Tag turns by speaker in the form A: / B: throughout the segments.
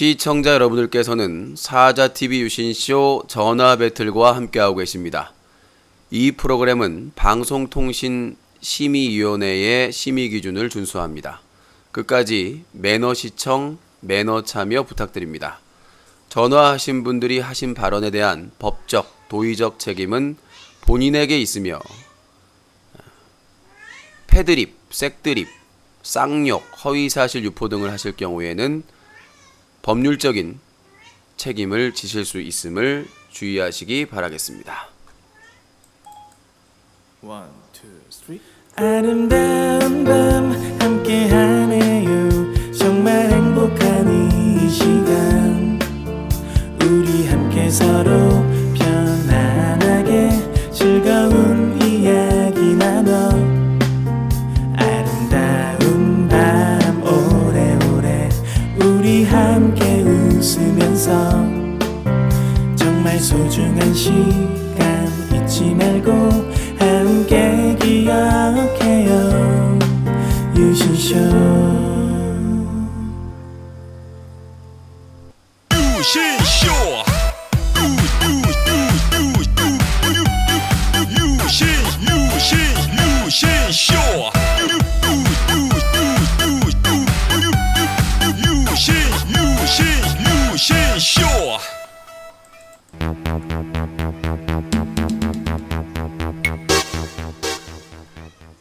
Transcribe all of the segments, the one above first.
A: 시청자 여러분들께서는 사자TV 유신쇼 전화배틀과 함께하고 계십니다. 이 프로그램은 방송통신심의위원회의 심의기준을 준수합니다. 끝까지 매너 시청, 매너 참여 부탁드립니다. 전화하신 분들이 하신 발언에 대한 법적, 도의적 책임은 본인에게 있으며 패드립, 색드립, 쌍욕, 허위사실 유포 등을 하실 경우에는 법률적인 책임을 지실 수 있음을 주의하시기 바라겠습니다.
B: 1, 2, 3
C: 아름다운 밤 함께하네요. 정말 행복한 이 시간 우리 함께 서로 편안하게 즐거운 이야기 나눠 아름다운 밤 오래오래 우리 함께 웃으면서 정말 소중한 시간 잊지 말고 함께 기억해요. 유신쇼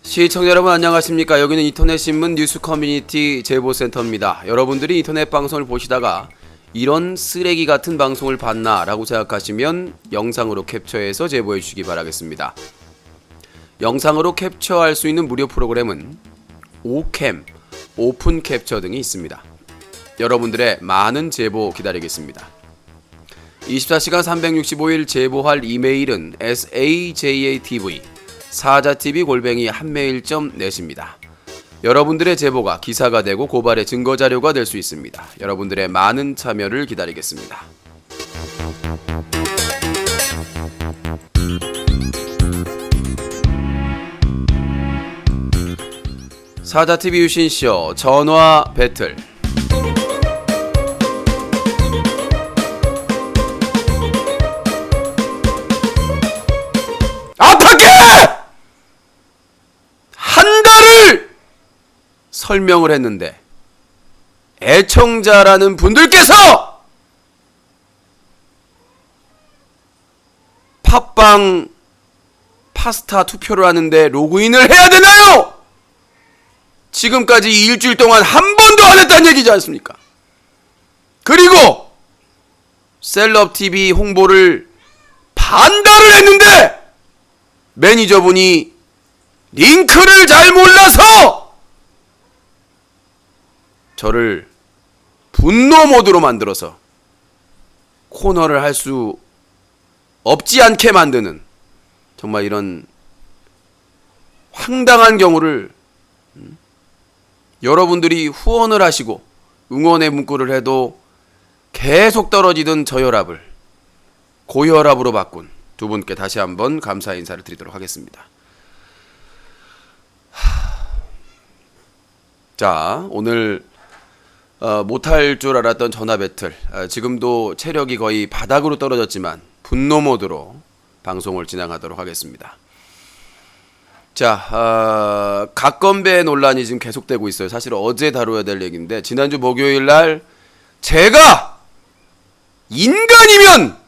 A: 시청자 여러분 안녕하십니까. 여기는 인터넷신문 뉴스 커뮤니티 제보센터입니다. 여러분들이 인터넷 방송을 보시다가 이런 쓰레기 같은 방송을 봤나 라고 생각하시면 영상으로 캡처해서 제보해 주시기 바라겠습니다. 영상으로 캡처할 수 있는 무료 프로그램은 오캠, 오픈 캡처 등이 있습니다. 여러분들의 많은 제보 기다리겠습니다. 24시간 365일 제보할 이메일은 sajatv 사자TV@한메일.net입니다. 여러분들의 제보가 기사가 되고 고발의 증거자료가 될 수 있습니다. 여러분들의 많은 참여를 기다리겠습니다. 사자TV 유신쇼 전화 배틀 설명을 했는데 애청자라는 분들께서 팟빵 파스타 투표를 하는데 로그인을 해야 되나요? 지금까지 일주일 동안 한 번도 안 했다는 얘기지 않습니까? 그리고 셀럽TV 홍보를 반달을 했는데 매니저분이 링크를 잘 몰라서 저를 분노 모드로 만들어서 코너를 할 수 없지 않게 만드는 정말 이런 황당한 경우를 여러분들이 후원을 하시고 응원의 문구를 해도 계속 떨어지던 저혈압을 고혈압으로 바꾼 두 분께 다시 한번 감사 인사를 드리도록 하겠습니다. 자, 오늘 못할 줄 알았던 전화 배틀, 지금도 체력이 거의 바닥으로 떨어졌지만 분노 모드로 방송을 진행하도록 하겠습니다. 자, 각건배 논란이 지금 계속되고 있어요. 사실 어제 다뤄야 될 얘기인데 지난주 목요일 날 제가 인간이면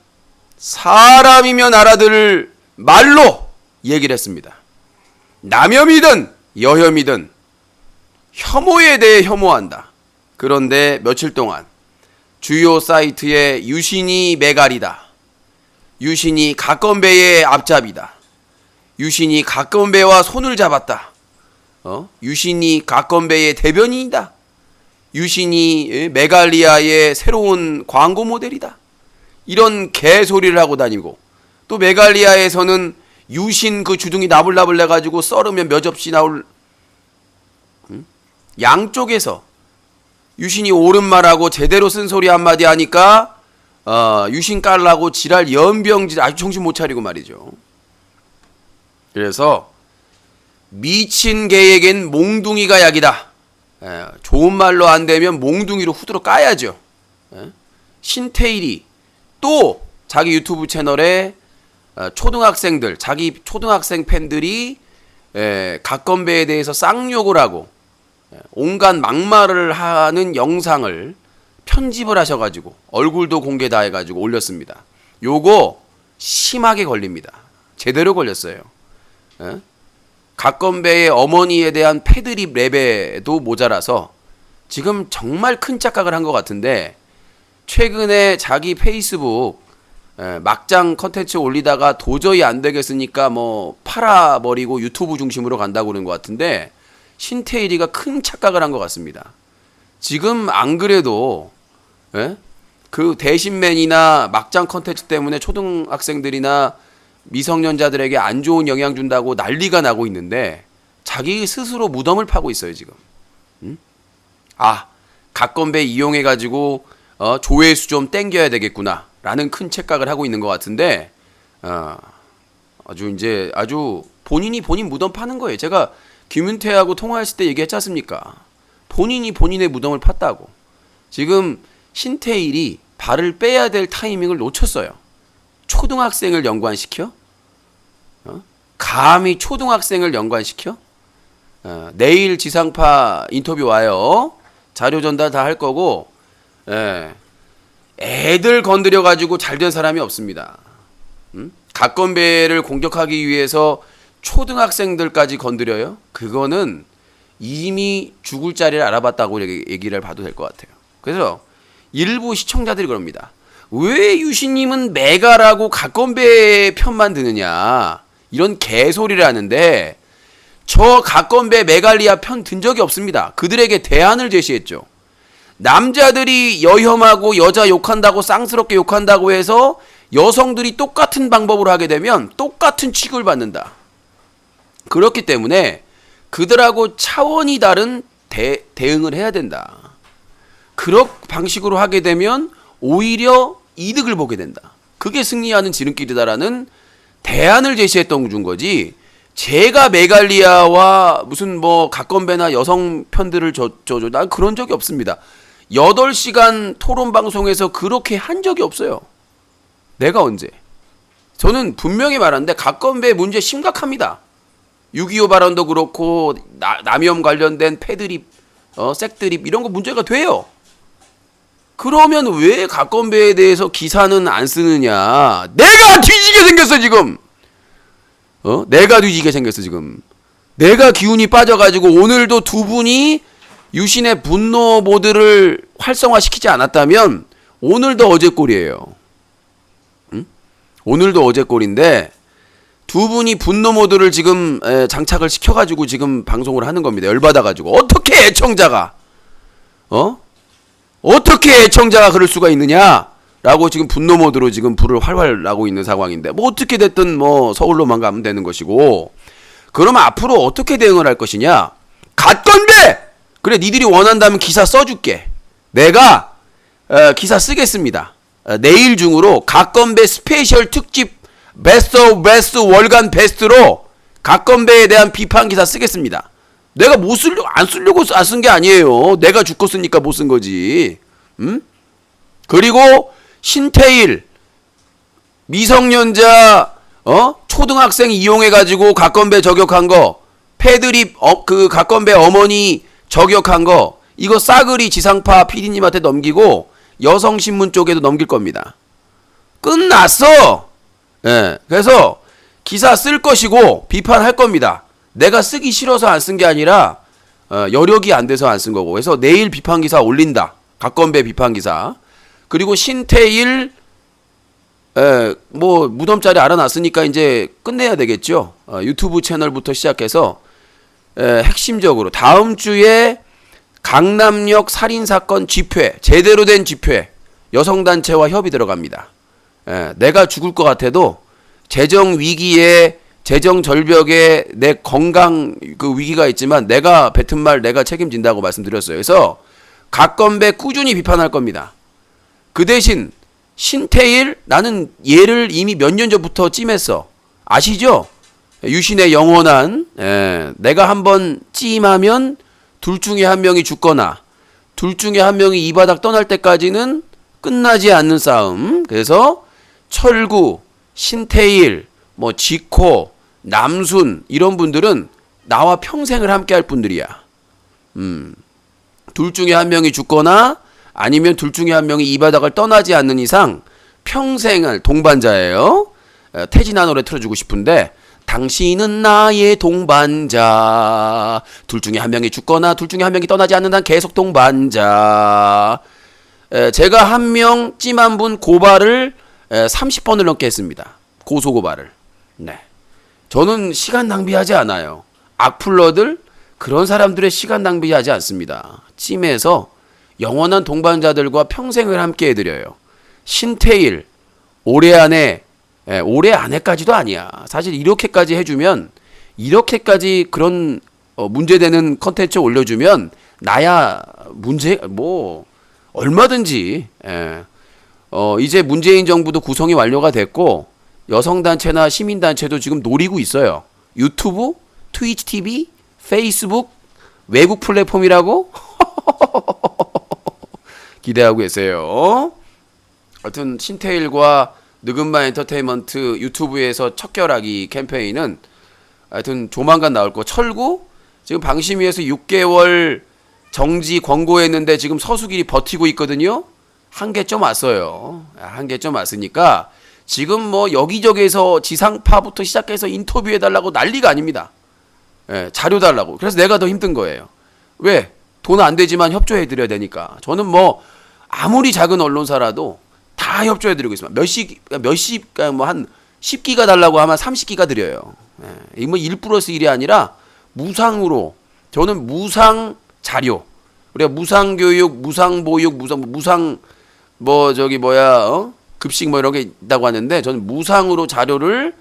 A: 사람이면 알아들을 말로 얘기를 했습니다. 남혐이든 여혐이든 혐오에 대해 혐오한다. 그런데 며칠 동안 주요 사이트에 유신이 메갈이다. 유신이 각건배의 앞잡이다. 유신이 각건배와 손을 잡았다. 유신이 각건배의 대변인이다. 유신이 메갈리아의 새로운 광고 모델이다. 이런 개소리를 하고 다니고 또 메갈리아에서는 유신 그 주둥이 나불나불 내가지고 썰으면 몇 접시 나올 양쪽에서 유신이 옳은 말하고 제대로 쓴 소리 한마디 하니까 유신 깔라고 지랄 연병질 아주 정신 못 차리고 말이죠. 그래서 미친 개에겐 몽둥이가 약이다. 좋은 말로 안 되면 몽둥이로 후드로 까야죠. 신태일이 또 자기 유튜브 채널에 초등학생들, 자기 초등학생 팬들이 갓건배에 대해서 쌍욕을 하고 온갖 막말을 하는 영상을 편집을 하셔가지고 얼굴도 공개 다 해가지고 올렸습니다. 요거 심하게 걸립니다. 제대로 걸렸어요. 갓건배의 어머니에 대한 패드립 레벨도 모자라서 지금 정말 큰 착각을 한 것 같은데, 최근에 자기 페이스북 막장 컨텐츠 올리다가 도저히 안 되겠으니까 뭐 팔아버리고 유튜브 중심으로 간다고 그러는 것 같은데, 신태일이가 큰 착각을 한 것 같습니다. 지금 안 그래도 그 대신맨이나 막장 컨텐츠 때문에 초등학생들이나 미성년자들에게 안 좋은 영향 준다고 난리가 나고 있는데, 자기 스스로 무덤을 파고 있어요 지금. 갓건배 이용해가지고 조회수 좀 땡겨야 되겠구나 라는 큰 착각을 하고 있는 것 같은데, 아주 본인이 본인 무덤 파는 거예요. 제가 김윤태하고 통화했을 때 얘기했지 않습니까? 본인이 본인의 무덤을 팠다고. 지금 신태일이 발을 빼야 될 타이밍을 놓쳤어요. 초등학생을 연관시켜? 감히 초등학생을 연관시켜? 내일 지상파 인터뷰 와요. 자료 전달 다 할 거고, 애들 건드려가지고 잘된 사람이 없습니다. 갓건배를 공격하기 위해서 초등학생들까지 건드려요? 그거는 이미 죽을 자리를 알아봤다고 얘기를 봐도 될 것 같아요. 그래서 일부 시청자들이 그럽니다. 왜 유신님은 메가라고 갓건배 편만 드느냐, 이런 개소리를 하는데, 저 갓건배 메갈리아 편 든 적이 없습니다. 그들에게 대안을 제시했죠. 남자들이 여혐하고 여자 욕한다고 쌍스럽게 욕한다고 해서 여성들이 똑같은 방법으로 하게 되면 똑같은 취급을 받는다. 그렇기 때문에 그들하고 차원이 다른 대응을 해야 된다. 그런 방식으로 하게 되면 오히려 이득을 보게 된다. 그게 승리하는 지름길이다라는 대안을 제시했던 준 거지, 제가 메갈리아와 무슨 뭐 갓건배나 여성 편들을 난 그런 적이 없습니다. 8시간 토론 방송에서 그렇게 한 적이 없어요. 내가 언제? 저는 분명히 말하는데 갓건배 문제 심각합니다. 6.25 발언도 그렇고 남염 관련된 패드립, 색드립 이런 거 문제가 돼요. 그러면 왜 갓건배에 대해서 기사는 안 쓰느냐? 내가 뒤지게 생겼어 지금. 내가 뒤지게 생겼어 지금. 내가 기운이 빠져가지고 오늘도 두 분이 유신의 분노 모드를 활성화시키지 않았다면 오늘도 어제꼴이에요. 오늘도 어제꼴인데 두 분이 분노 모드를 지금 장착을 시켜가지고 지금 방송을 하는 겁니다. 열받아가지고. 어떻게 애청자가 그럴 수가 있느냐 라고 지금 분노 모드로 지금 불을 활활 나고 있는 상황인데, 뭐 어떻게 됐든 뭐 서울로만 가면 되는 것이고, 그러면 앞으로 어떻게 대응을 할 것이냐? 갓건배! 그래, 니들이 원한다면 기사 써줄게. 내가 기사 쓰겠습니다. 내일 중으로 갓건배 스페셜 특집 베스트 오브 베스트 월간 베스트로 갓건배에 대한 비판 기사 쓰겠습니다. 내가 안 쓰려고 안 쓴 게 아니에요. 내가 죽고 쓰니까 못 쓴 거지. 그리고 신태일 미성년자 초등학생 이용해가지고 갓건배 저격한 거, 패드립 그 갓건배 어머니 저격한 거, 이거 싸그리 지상파 PD님한테 넘기고 여성신문 쪽에도 넘길 겁니다. 끝났어. 그래서 기사 쓸 것이고 비판할 겁니다. 내가 쓰기 싫어서 안 쓴 게 아니라 여력이 안 돼서 안 쓴 거고. 그래서 내일 비판 기사 올린다. 갓건배 비판 기사. 그리고 신태일 뭐 무덤자리 알아놨으니까 이제 끝내야 되겠죠. 유튜브 채널부터 시작해서 핵심적으로 다음 주에 강남역 살인사건 집회, 제대로 된 집회, 여성단체와 협의 들어갑니다. 내가 죽을 것 같아도 재정 위기에, 재정 절벽에 내 건강 그 위기가 있지만 내가 뱉은 말 내가 책임진다고 말씀드렸어요. 그래서 갓건배 꾸준히 비판할 겁니다. 그 대신 신태일, 나는 얘를 이미 몇 년 전부터 찜했어. 아시죠? 유신의 영원한, 내가 한번 찜하면 둘 중에 한 명이 죽거나 둘 중에 한 명이 이 바닥 떠날 때까지는 끝나지 않는 싸움. 그래서 철구, 신태일, 뭐 지코, 남순 이런 분들은 나와 평생을 함께 할 분들이야. 둘 중에 한 명이 죽거나 아니면 둘 중에 한 명이 이 바닥을 떠나지 않는 이상 평생을 동반자예요. 태진아 노래 틀어주고 싶은데 당신은 나의 동반자. 둘 중에 한 명이 죽거나 둘 중에 한 명이 떠나지 않는 한 계속 동반자. 제가 한 명 찜한 분 고발을 30번을 넘게 했습니다. 고소고발을. 네. 저는 시간 낭비하지 않아요. 악플러들 그런 사람들의 시간 낭비하지 않습니다. 찜해서 영원한 동반자들과 평생을 함께 해드려요. 신태일 올해 안에까지도 아니야. 사실 이렇게까지 해주면 이렇게까지 그런 문제되는 컨텐츠 올려주면 나야 문제 뭐 얼마든지 이제 문재인 정부도 구성이 완료가 됐고 여성단체나 시민단체도 지금 노리고 있어요. 유튜브, 트위치 TV, 페이스북, 외국 플랫폼이라고 기대하고 계세요. 하여튼 신태일과 느금마 엔터테인먼트 유튜브에서 척결하기 캠페인은 하여튼 조만간 나올 거. 철구 지금 방심위에서 6개월 정지 권고했는데 지금 서수길이 버티고 있거든요. 한계점 왔어요. 한계점 왔으니까 지금 뭐 여기저기에서 지상파부터 시작해서 인터뷰해달라고 난리가 아닙니다. 자료 달라고. 그래서 내가 더 힘든 거예요. 왜? 돈 안 되지만 협조해드려야 되니까. 저는 뭐 아무리 작은 언론사라도 다 협조해드리고 있습니다. 뭐 한 10기가 달라고 하면 30기가 드려요. 이 뭐 1+1이 아니라 무상으로. 저는 무상 자료. 우리가 무상 교육, 무상 보육, 무상 뭐 저기 급식 뭐 이런 게 있다고 하는데 저는 무상으로 자료를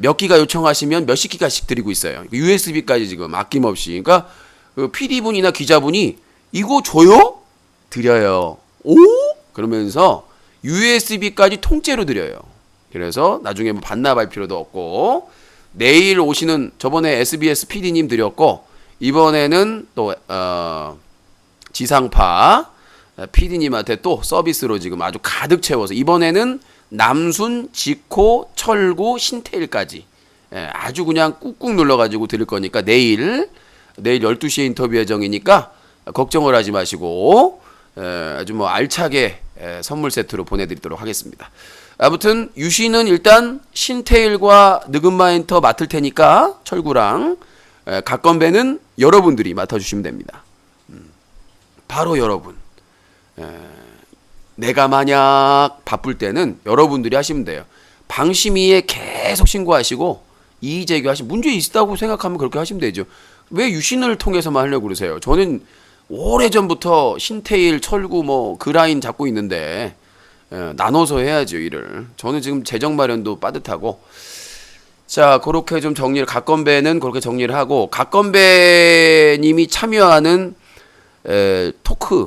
A: 몇 기가 요청하시면 몇십 기가씩 드리고 있어요. USB까지 지금 아낌없이. 그러니까 그 PD분이나 기자분이 이거 줘요? 드려요. 오? 그러면서 USB까지 통째로 드려요. 그래서 나중에 뭐 반납할 필요도 없고 내일 오시는 저번에 SBS PD님 드렸고 이번에는 또 지상파 PD님한테 또 서비스로 지금 아주 가득 채워서 이번에는 남순, 지코, 철구, 신태일까지 아주 그냥 꾹꾹 눌러가지고 드릴 거니까 내일 12시에 인터뷰 예정이니까 걱정을 하지 마시고 아주 뭐 알차게 선물 세트로 보내드리도록 하겠습니다. 아무튼 유시는 일단 신태일과 느금마 엔터 맡을 테니까 철구랑 각건배는 여러분들이 맡아주시면 됩니다. 바로 여러분. 내가 만약 바쁠 때는 여러분들이 하시면 돼요. 방심위에 계속 신고하시고 이의 제기하시고 문제 있다고 생각하면 그렇게 하시면 되죠. 왜 유신을 통해서만 하려고 그러세요? 저는 오래전부터 신태일, 철구 뭐 그 라인 잡고 있는데 나눠서 해야죠 일을. 저는 지금 재정 마련도 빠듯하고. 자, 그렇게 좀 정리를, 각건배는 그렇게 정리를 하고, 각건배님이 참여하는 토크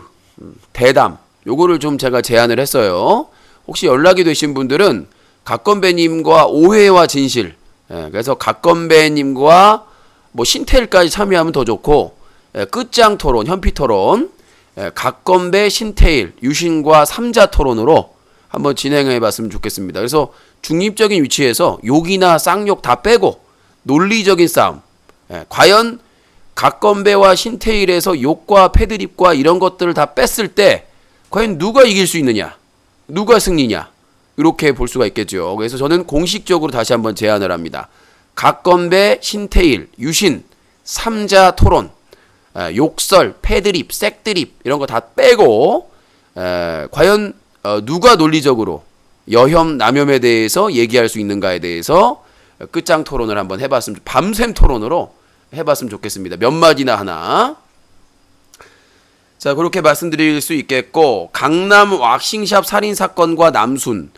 A: 대담 요거를 좀 제가 제안을 했어요. 혹시 연락이 되신 분들은 각건배님과 오해와 진실, 그래서 각건배님과 뭐 신태일까지 참여하면 더 좋고, 끝장 토론, 현피 토론, 각건배, 신태일, 유신과 3자 토론으로 한번 진행해 봤으면 좋겠습니다. 그래서 중립적인 위치에서 욕이나 쌍욕 다 빼고 논리적인 싸움, 과연 각건배와 신태일에서 욕과 패드립과 이런 것들을 다 뺐을 때 과연 누가 이길 수 있느냐, 누가 승리냐, 이렇게 볼 수가 있겠죠. 그래서 저는 공식적으로 다시 한번 제안을 합니다. 각건배, 신태일, 유신 3자 토론, 욕설, 패드립, 색드립 이런 거 다 빼고 과연 누가 논리적으로 여혐, 남혐에 대해서 얘기할 수 있는가에 대해서 끝장 토론을 한번 해봤으면, 밤샘 토론으로 해봤으면 좋겠습니다. 몇 마디나 하나. 자, 그렇게 말씀드릴 수 있겠고, 강남 왁싱샵 살인사건과 남순.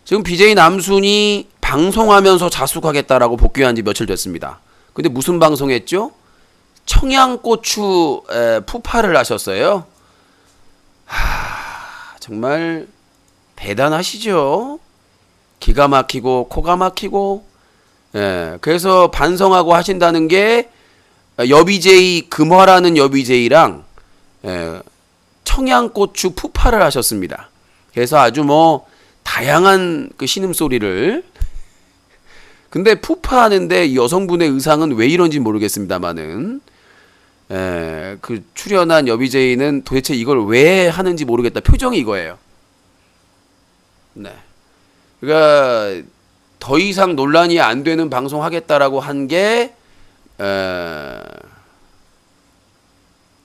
A: 지금 BJ 남순이 방송하면서 자숙하겠다라고 복귀한 지 며칠 됐습니다. 근데 무슨 방송했죠? 청양고추 푸파를 하셨어요. 정말 대단하시죠? 기가 막히고 코가 막히고. 그래서 반성하고 하신다는 게 여비제이 금화라는 여비제이랑 청양고추 푸파를 하셨습니다. 그래서 아주 뭐 다양한 그 신음소리를. 근데 푸파 하는데 이 여성분의 의상은 왜 이런지 모르겠습니다만은 그 출연한 여비제이는 도대체 이걸 왜 하는지 모르겠다. 표정이 이거예요. 네. 그러니까 더 이상 논란이 안 되는 방송 하겠다라고 한 게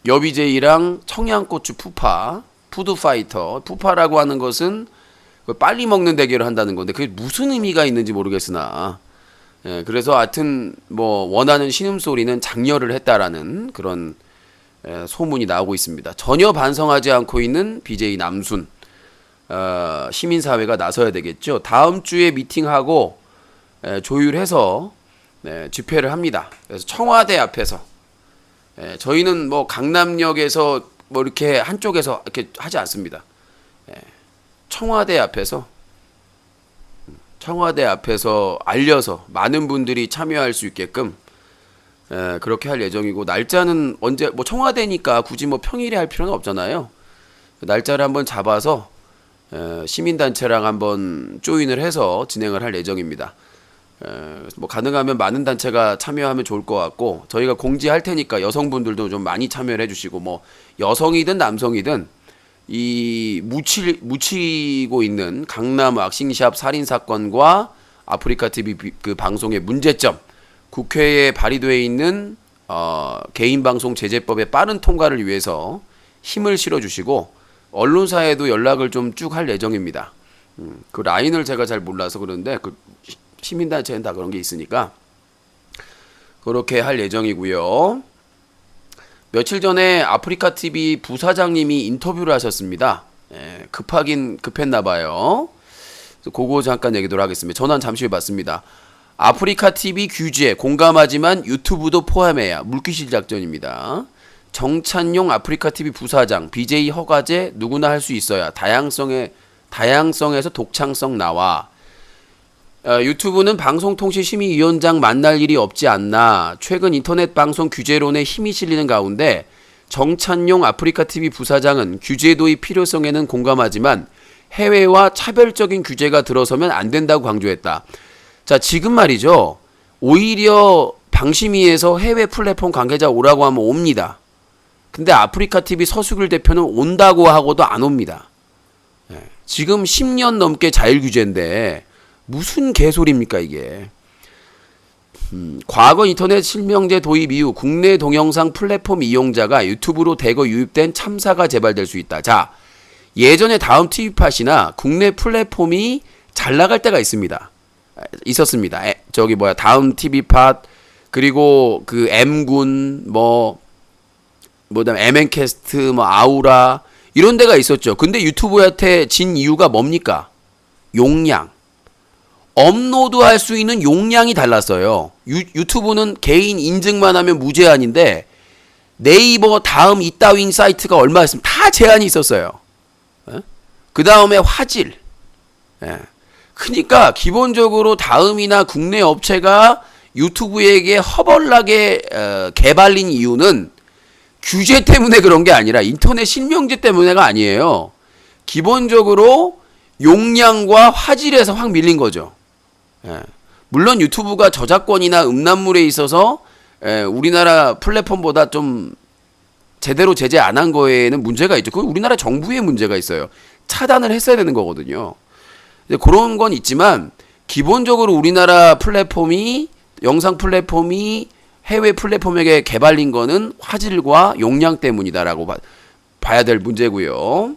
A: 여비제이랑 청양고추 푸파, 푸드파이터. 푸파라고 하는 것은 빨리 먹는 대결을 한다는 건데 그게 무슨 의미가 있는지 모르겠으나 그래서 하여튼 뭐 원하는 신음소리는 장려를 했다라는 그런 소문이 나오고 있습니다. 전혀 반성하지 않고 있는 BJ 남순. 시민사회가 나서야 되겠죠. 다음 주에 미팅하고 조율해서 집회를 합니다. 그래서 청와대 앞에서 저희는 뭐 강남역에서 뭐 이렇게 한쪽에서 이렇게 하지 않습니다. 청와대 앞에서 알려서 많은 분들이 참여할 수 있게끔 그렇게 할 예정이고, 날짜는 언제 뭐 청와대니까 굳이 뭐 평일에 할 필요는 없잖아요. 날짜를 한번 잡아서 시민단체랑 한번 조인을 해서 진행을 할 예정입니다. 뭐 가능하면 많은 단체가 참여하면 좋을 것 같고, 저희가 공지할 테니까 여성분들도 좀 많이 참여를 해주시고, 뭐 여성이든 남성이든 이 묻히고 있는 강남 왁싱샵 살인 사건과 아프리카 TV 그 방송의 문제점, 국회에 발의되어 있는 개인 방송 제재법의 빠른 통과를 위해서 힘을 실어주시고, 언론사에도 연락을 좀 쭉 할 예정입니다. 그 라인을 제가 잘 몰라서 그런데 그 시민단체는 다 그런 게 있으니까 그렇게 할 예정이고요. 며칠 전에 아프리카 TV 부사장님이 인터뷰를 하셨습니다. 급하긴 급했나 봐요. 그거 잠깐 얘기도록 하겠습니다. 전화는 잠시 후에 받습니다. 아프리카 TV 규제 공감하지만 유튜브도 포함해야 물귀실 작전입니다. 정찬용 아프리카 TV 부사장, BJ 허가제 누구나 할 수 있어야 다양성에서 독창성 나와. 유튜브는 방송통신심의위원장 만날 일이 없지 않나. 최근 인터넷 방송 규제론에 힘이 실리는 가운데 정찬용 아프리카 TV 부사장은 규제 도입 필요성에는 공감하지만 해외와 차별적인 규제가 들어서면 안 된다고 강조했다. 자, 지금 말이죠. 오히려 방심위에서 해외 플랫폼 관계자 오라고 하면 옵니다. 근데 아프리카 TV 서수길 대표는 온다고 하고도 안 옵니다. 지금 10년 넘게 자율 규제인데 무슨 개소리입니까 이게. 과거 인터넷 실명제 도입 이후 국내 동영상 플랫폼 이용자가 유튜브로 대거 유입된 참사가 재발될 수 있다. 자, 예전에 다음 TV팟이나 국내 플랫폼이 잘 나갈 때가 있었습니다. 다음 TV팟, 그리고 그 M군, 그다음에 MN캐스트, 아우라 이런 데가 있었죠. 근데 유튜브한테 진 이유가 뭡니까? 용량. 업로드할 수 있는 용량이 달랐어요. 유튜브는 개인 인증만 하면 무제한인데 네이버 다음 이따윙 사이트가 얼마 있으면 다 제한이 있었어요. 그 다음에 화질. 그러니까 기본적으로 다음이나 국내 업체가 유튜브에게 허벌나게 개발린 이유는 규제 때문에 그런 게 아니라 인터넷 실명제 때문에가 아니에요. 기본적으로 용량과 화질에서 확 밀린 거죠. 물론 유튜브가 저작권이나 음란물에 있어서 우리나라 플랫폼보다 좀 제대로 제재 안 한 거에는 문제가 있죠. 그건 우리나라 정부의 문제가 있어요. 차단을 했어야 되는 거거든요. 그런 건 있지만 기본적으로 우리나라 플랫폼이, 영상 플랫폼이 해외 플랫폼에게 개발린 거는 화질과 용량 때문이다라고 봐야 될 문제고요.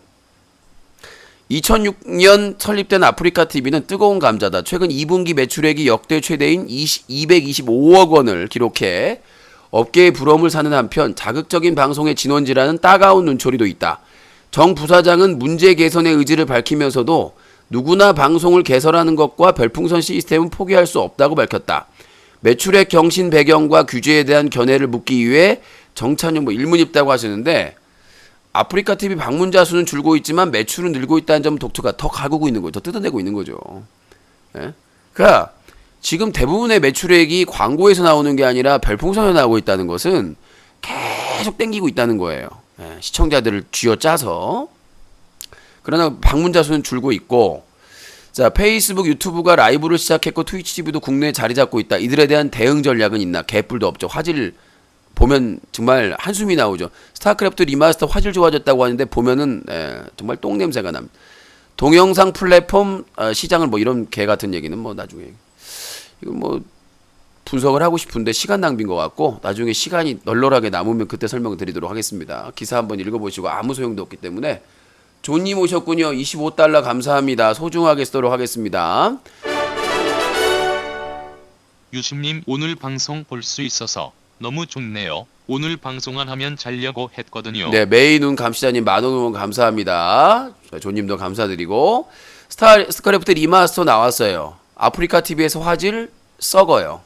A: 2006년 설립된 아프리카 TV는 뜨거운 감자다. 최근 2분기 매출액이 역대 최대인 225억 원을 기록해 업계의 부러움을 사는 한편 자극적인 방송의 진원지라는 따가운 눈초리도 있다. 정 부사장은 문제 개선의 의지를 밝히면서도 누구나 방송을 개설하는 것과 별풍선 시스템은 포기할 수 없다고 밝혔다. 매출액 경신 배경과 규제에 대한 견해를 묻기 위해 정찬용 일문입다고 하시는데, 아프리카 TV 방문자 수는 줄고 있지만 매출은 늘고 있다는 점 독특하. 더 가구고 있는 거죠. 더 뜯어내고 있는 거죠. 그러니까 지금 대부분의 매출액이 광고에서 나오는 게 아니라 별풍선에 나오고 있다는 것은 계속 땡기고 있다는 거예요. 시청자들을 쥐어짜서. 그러나 방문자 수는 줄고 있고, 자, 페이스북, 유튜브가 라이브를 시작했고 트위치 TV도 국내에 자리 잡고 있다. 이들에 대한 대응 전략은 있나? 개뿔도 없죠. 화질 보면 정말 한숨이 나오죠. 스타크래프트 리마스터 화질 좋아졌다고 하는데 보면은 정말 똥 냄새가 납니다. 동영상 플랫폼 시장을 뭐 이런 개 같은 얘기는 뭐 나중에 이거 뭐 분석을 하고 싶은데 시간 낭비인 것 같고 나중에 시간이 널널하게 남으면 그때 설명을 드리도록 하겠습니다. 기사 한번 읽어보시고 아무 소용도 없기 때문에. 존님 오셨군요. 25달러 감사합니다. 소중하게 쓰도록 하겠습니다.
D: 유심님 오늘 방송 볼 수 있어서 너무 좋네요. 오늘 방송만 하면 자려고 했거든요.
A: 네, 메이눈 감시자님 만원 후원 감사합니다. 존님도 감사드리고. 스타크래프트 리마스터 나왔어요. 아프리카 TV에서 화질 썩어요.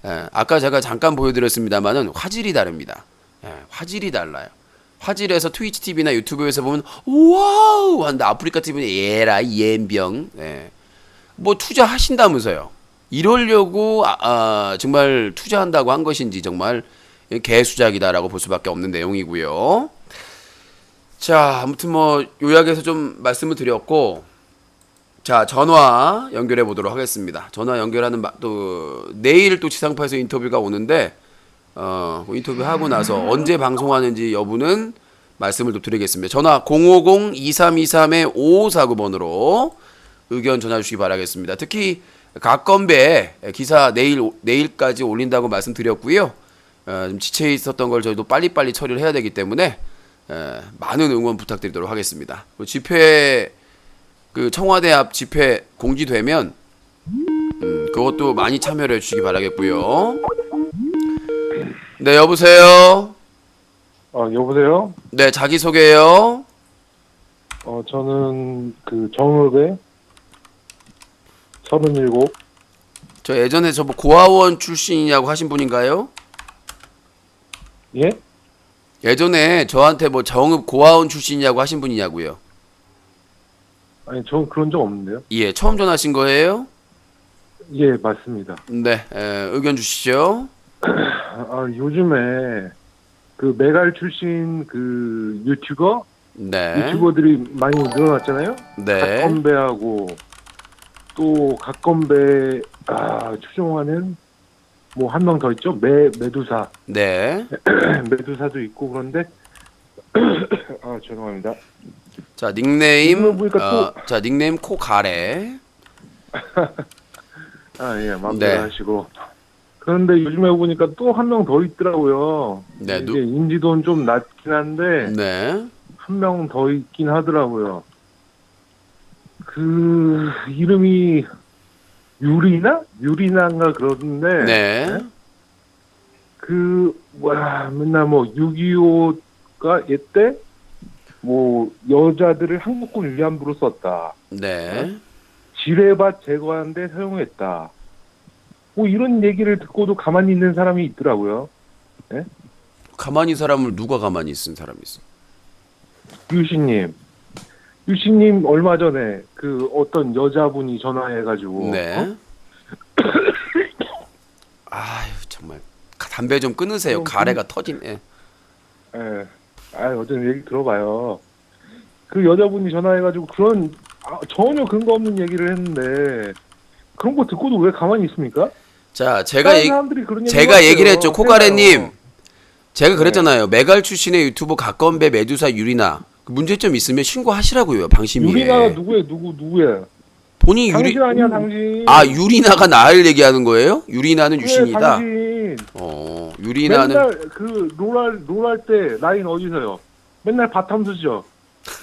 A: 아까 제가 잠깐 보여드렸습니다만은 화질이 다릅니다. 화질이 달라요. 화질에서 트위치 TV나 유튜브에서 보면 와우 한다. 아프리카 TV는 얘라 이엠병. 뭐 투자하신다면서요. 이러려고 정말 투자한다고 한 것인지 정말 개수작이다라고 볼 수밖에 없는 내용이고요. 자, 아무튼 뭐 요약해서 좀 말씀을 드렸고, 자, 전화 연결해 보도록 하겠습니다. 전화 연결하는 또 내일 또 지상파에서 인터뷰가 오는데 인터뷰 하고 나서 언제 방송하는지 여부는 말씀을 또 드리겠습니다. 전화 050-2323-5549번으로 의견 전화 주시기 바라겠습니다. 특히 각건배 기사 내일까지 올린다고 말씀드렸고요. 좀 지체 있었던 걸 저희도 빨리빨리 처리를 해야 되기 때문에 많은 응원 부탁드리도록 하겠습니다. 집회 그 청와대 앞 집회 공지되면 그것도 많이 참여를 해주시기 바라겠고요. 네, 여보세요.
E: 여보세요?
A: 네, 자기 소개요.
E: 저는 그 정읍에 37.
A: 저 예전에 저 뭐 고아원 출신이냐고 하신 분인가요?
E: 예?
A: 예전에 저한테 뭐 정읍 고아원 출신이냐고 하신 분이냐고요.
E: 아니, 저 그런 적 없는데요.
A: 예, 처음 전화하신 거예요?
E: 예, 맞습니다.
A: 네, 의견 주시죠.
E: 요즘에 그 메갈 출신 그
A: 네.
E: 유튜버들이 많이 늘어났잖아요.
A: 네.
E: 각건배하고 또 각건배 추종하는 뭐 한 명 더 있죠. 메두사.
A: 네.
E: 메두사도 있고 그런데 죄송합니다.
A: 자, 닉네임
E: 이거 보니까
A: 자, 닉네임 코가래.
E: 예, 마음대로
A: 네.
E: 하시고. 그런데 요즘에 보니까 또 한 명 더 있더라고요.
A: 네,
E: 이게 인지도는 좀 낮긴 한데
A: 네.
E: 한 명 더 있긴 하더라고요. 그 이름이 유리나인가 그러던데.
A: 네.
E: 맨날 뭐 6.25가 얘때 뭐 여자들을 항복권 위안부로 썼다.
A: 네.
E: 지뢰밭 제거하는데 사용했다. 뭐 이런 얘기를 듣고도 가만히 있는 사람이 있더라고요. 네?
A: 가만히 사람을 누가 가만히 있은 사람이 있어?
E: 유씨님 얼마 전에 그 어떤 여자분이 전화해가지고
A: 네. 아유, 정말 담배 좀 끊으세요. 가래가 터지네.
E: 예. 어제 얘기 들어봐요. 그 여자분이 전화해가지고 그런 전혀 근거 없는 얘기를 했는데 그런 거 듣고도 왜 가만히 있습니까?
A: 자,
E: 사람들이 그런
A: 제가 얘기를 했죠.
E: 해봐요.
A: 코가래님. 제가 그랬잖아요. 메갈 출신의 유튜버 각건배 메두사 유리나. 문제점 있으면 신고하시라고요. 방심위에.
E: 유리나가 누구야?
A: 본인이
E: 당신 아니야, 당신.
A: 유리나가 나를 얘기하는 거예요? 유리나는
E: 그래,
A: 유신이다.
E: 당신.
A: 유리나는
E: 맨날 그 롤할 때 라인 어디서요? 맨날 바텀 쓰죠.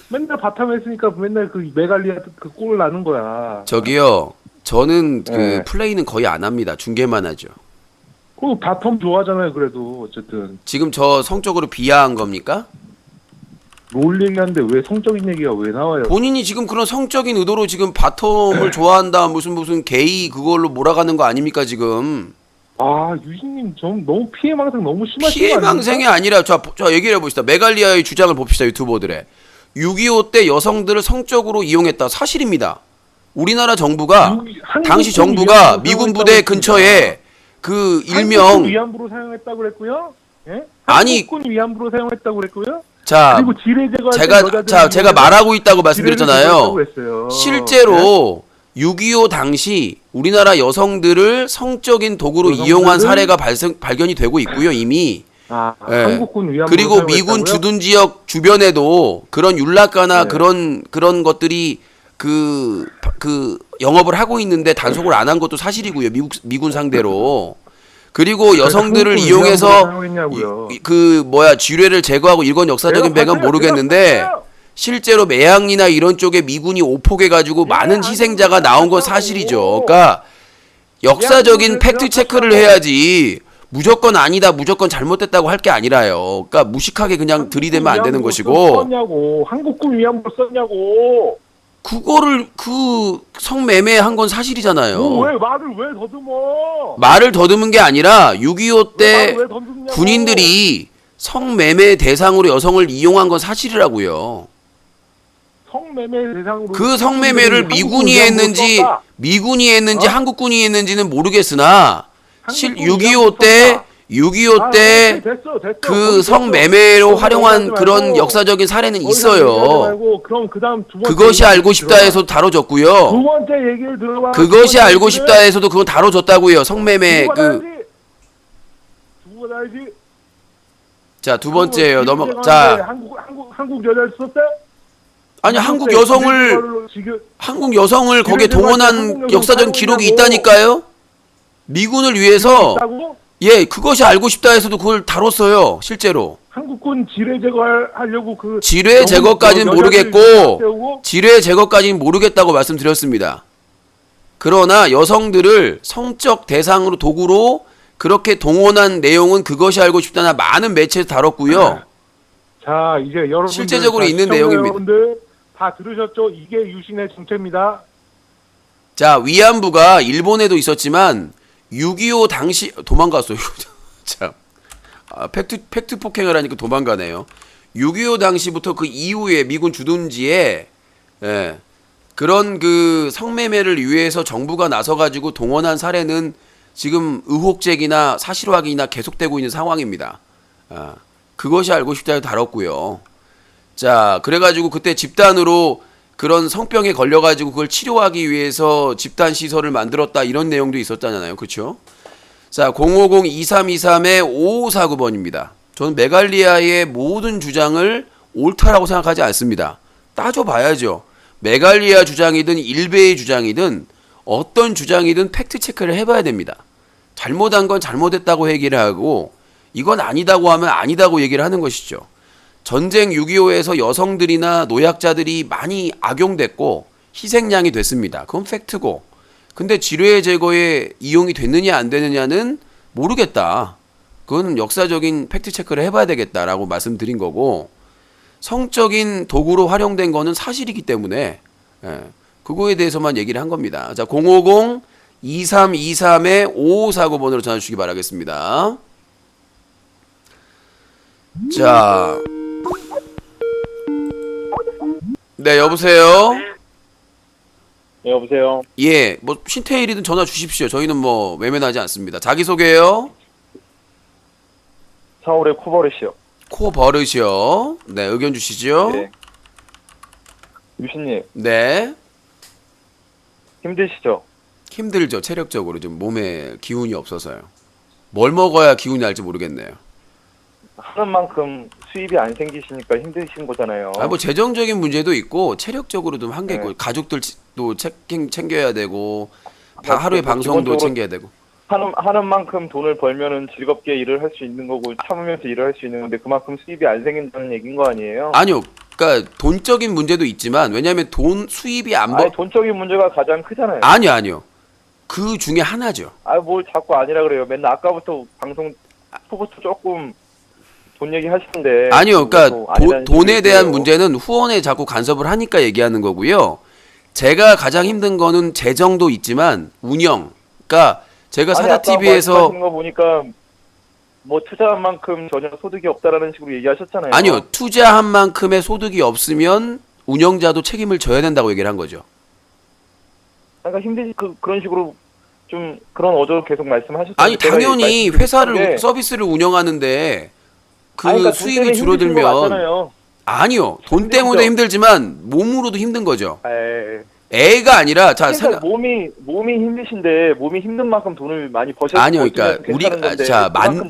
E: 맨날 바텀 했으니까 맨날 그 메갈리아 그 골 나는 거야.
A: 저기요. 저는 그
E: 네.
A: 플레이는 거의 안 합니다. 중계만 하죠.
E: 그 바텀 좋아하잖아요. 그래도 어쨌든
A: 지금 저 성적으로 비하한 겁니까?
E: 롤 얘기하는데 왜 성적인 얘기가 왜 나와요?
A: 본인이 지금 그런 성적인 의도로 지금 바텀을 좋아한다 무슨 게이 그걸로 몰아가는 거 아닙니까 지금?
E: 유신님 좀 너무 피해망상 너무 심하신 거
A: 피해망상이 아니라 저 얘기를 해봅시다. 메갈리아의 주장을 봅시다. 유튜버들의 6.25 때 여성들을 성적으로 이용했다. 사실입니다. 우리나라 정부가 당시 정부가 미군 부대 근처에 그 일명
E: 위안부로 사용했다고 그랬고요. 예?
A: 아니,
E: 한국군 위안부로 사용했다고 그랬고요.
A: 자,
E: 그리고 지뢰제거
A: 제가 말하고 있다고 말씀드렸잖아요.
E: 했어요.
A: 실제로 6.25 당시 우리나라 여성들을 성적인 도구로 이용한 사례가 발견이 되고 있고요, 이미. 예.
E: 한국군 위안부
A: 그리고 미군 주둔 지역 주변에도 그런 율락가나
E: 네.
A: 그런 것들이 그 영업을 하고 있는데 단속을 안 한 것도 사실이고요. 미군 상대로. 그리고 여성들을
E: 한국군
A: 이용해서
E: 위안부를 사용했냐고요.
A: 지뢰를 제거하고 이건 역사적인 배경 모르겠는데 실제로 매양리나 이런 쪽에 미군이 오폭해가지고 많은 희생자가 나온 건 사실이죠. 그러니까 역사적인 팩트 체크를 해야지 무조건 아니다, 무조건 잘못됐다고 할 게 아니라요. 그러니까 무식하게 그냥 들이대면 안 되는 것이고.
E: 썼냐고. 한국군 위안부 썼냐고.
A: 그거를 성매매한 건 사실이잖아요.
E: 왜 말을 왜 더듬어?
A: 말을 더듬은 게 아니라 6.25 때
E: 왜 더듬냐고.
A: 군인들이 성매매 대상으로 여성을 이용한 건 사실이라고요.
E: 성매매 대상으로
A: 그 성매매를 미군이
E: 위안부를
A: 했는지
E: 썼다.
A: 한국군이 했는지는 모르겠으나
E: 한국군
A: 6.25 때
E: 됐어.
A: 그 성매매로 활용한 그런 역사적인 사례는 있어요.
E: 그럼 그다음 두 번째
A: 그것이
E: 얘기를
A: 알고 싶다에서도
E: 두
A: 다뤄졌고요.
E: 번째 얘기를 들어봐.
A: 그것이 알고 싶다에서도 그건 다뤄졌다고요. 성매매
E: 두번 알지.
A: 자, 두 번째예요.
E: 한국 여자를 썼대?
A: 아니 한국 여성을 거기에 동원한 역사적인 기록이 있다니까요. 미군을 위해서 그것이 알고 싶다 해서도 그걸 다뤘어요. 실제로.
E: 한국군 지뢰 제거하려고
A: 지뢰 제거까지는 모르겠고 지뢰 제거까지는 모르겠다고 말씀드렸습니다. 그러나 여성들을 성적 대상으로 도구로 그렇게 동원한 내용은 그것이 알고 싶다나 많은 매체에서 다뤘고요.
E: 자, 이제 여러분들
A: 실제적으로 있는 내용입니다.
E: 여러분들 다 들으셨죠? 이게 유신의 정체입니다.
A: 자, 위안부가 일본에도 있었지만 6.25 당시 도망갔어요. 참. 팩트 폭행을 하니까 도망가네요. 6.25 당시부터 그 이후에 미군 주둔지에 그런 성매매를 위해서 정부가 나서가지고 동원한 사례는 지금 의혹 제기나 사실 확인이나 계속되고 있는 상황입니다. 그것이 알고 싶다고 다뤘고요. 자, 그래가지고 그때 집단으로 그런 성병에 걸려가지고 그걸 치료하기 위해서 집단 시설을 만들었다 이런 내용도 있었잖아요. 그렇죠? 자, 050-2323-5549번입니다. 저는 메갈리아의 모든 주장을 옳다라고 생각하지 않습니다. 따져봐야죠. 메갈리아 주장이든 일베의 주장이든 어떤 주장이든 팩트 체크를 해봐야 됩니다. 잘못한 건 잘못했다고 얘기를 하고 이건 아니다고 하면 아니다고 얘기를 하는 것이죠. 전쟁 6.25에서 여성들이나 노약자들이 많이 악용됐고 희생양이 됐습니다. 그건 팩트고. 근데 지뢰 제거에 이용이 됐느냐 안 되느냐는 모르겠다. 그건 역사적인 팩트 체크를 해봐야 되겠다라고 말씀드린 거고 성적인 도구로 활용된 거는 사실이기 때문에 그거에 대해서만 얘기를 한 겁니다. 자, 050-2323-5549번으로 전화 주시기 바라겠습니다. 자, 네, 여보세요?
F: 네, 여보세요.
A: 예, 신태일이든 전화 주십시오. 저희는 외면하지 않습니다. 자기소개요?
F: 서울의 코버릇이요.
A: 코 버릇이요. 네, 의견 주시죠.
F: 네. 유신님,
A: 네.
F: 힘드시죠?
A: 힘들죠. 체력적으로 좀 몸에 기운이 없어서요. 뭘 먹어야 기운이 날지 모르겠네요.
F: 하는 만큼 수입이 안 생기시니까 힘드신 거잖아요.
A: 재정적인 문제도 있고 체력적으로 좀 한계 있고
F: 네.
A: 가족들도 챙겨야 되고 하루에 방송도 챙겨야 되고.
F: 하는 만큼 돈을 벌면은 즐겁게 일을 할 수 있는 거고 참으면서 일을 할 수 있는 건데 그만큼 수입이 안 생긴다는 얘기인 거 아니에요?
A: 아니요. 그러니까 돈적인 문제도 있지만 왜냐하면 수입이 안
F: 돈적인 문제가 가장 크잖아요.
A: 아니요. 그 중에 하나죠.
F: 뭘 자꾸 아니라 그래요. 맨날 아까부터 방송 초부터 조금 돈 얘기 하시는데.
A: 아니요. 그러니까 돈에 대한 문제는 후원에 자꾸 간섭을 하니까 얘기하는 거고요. 제가 가장 힘든 거는 재정도 있지만 운영. 그러니까 제가 사자TV에서
F: 하시는 거 보니까 투자한 만큼 전혀 소득이 없다라는 식으로 얘기하셨잖아요.
A: 아니요. 투자한 만큼의 소득이 없으면 운영자도 책임을 져야 된다고 얘기를 한 거죠.
F: 그러니까 힘드시 그런 식으로 좀 그런 어조 계속 말씀하셨어요.
A: 아니 당연히 회사를 서비스를 운영하는데 그러니까 수입이 줄어들면 아니요. 돈
F: 힘들죠.
A: 때문에 힘들지만 몸으로도 힘든 거죠.
F: 에.
A: 애가 아니라 자
F: 그러니까 몸이 힘드신데 몸이 힘든 만큼 돈을 많이 버셔.
A: 아니요, 그러니까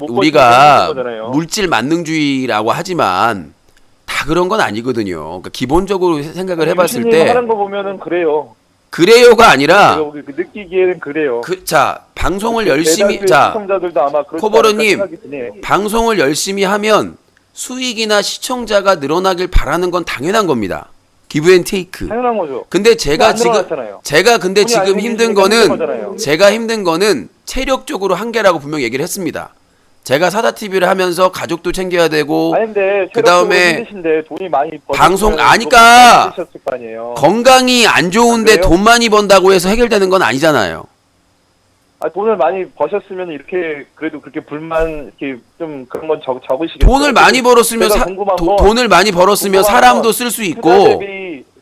A: 우리가 물질 만능주의라고 하지만 다 그런 건 아니거든요. 그러니까 기본적으로 생각을 해봤을 때
F: 하는 거 보면은 그래요.
A: 그래요가 아니라
F: 느끼기에는 그래요.
A: 자 방송을 열심히
F: 시청자들도 아마
A: 코버러님 방송을 열심히 하면 수익이나 시청자가 늘어나길 바라는 건 당연한 겁니다. 기브앤테이크.
F: 당연한 거죠.
A: 근데 제가 지금
F: 돈이
A: 지금
F: 안
A: 힘든
F: 생기니까 힘든
A: 거는
F: 거잖아요.
A: 제가 힘든 거는 체력적으로 한계라고 분명 얘기를 했습니다. 제가 사다 TV를 하면서 가족도 챙겨야 되고
F: 아니 근데
A: 그다음에
F: 힘드신데 돈이 많이
A: 방송 아니까
F: 힘드셨을 거 아니에요.
A: 건강이 안 좋은데
F: 그래요?
A: 돈 많이 번다고 해서 해결되는 건 아니잖아요.
F: 돈을 많이 버셨으면 이렇게 그래도 그렇게 불만 이렇게 좀 그런 건 적으시겠죠.
A: 돈을 많이 벌었으면 돈을 많이 벌었으면 사람도 쓸 수 있고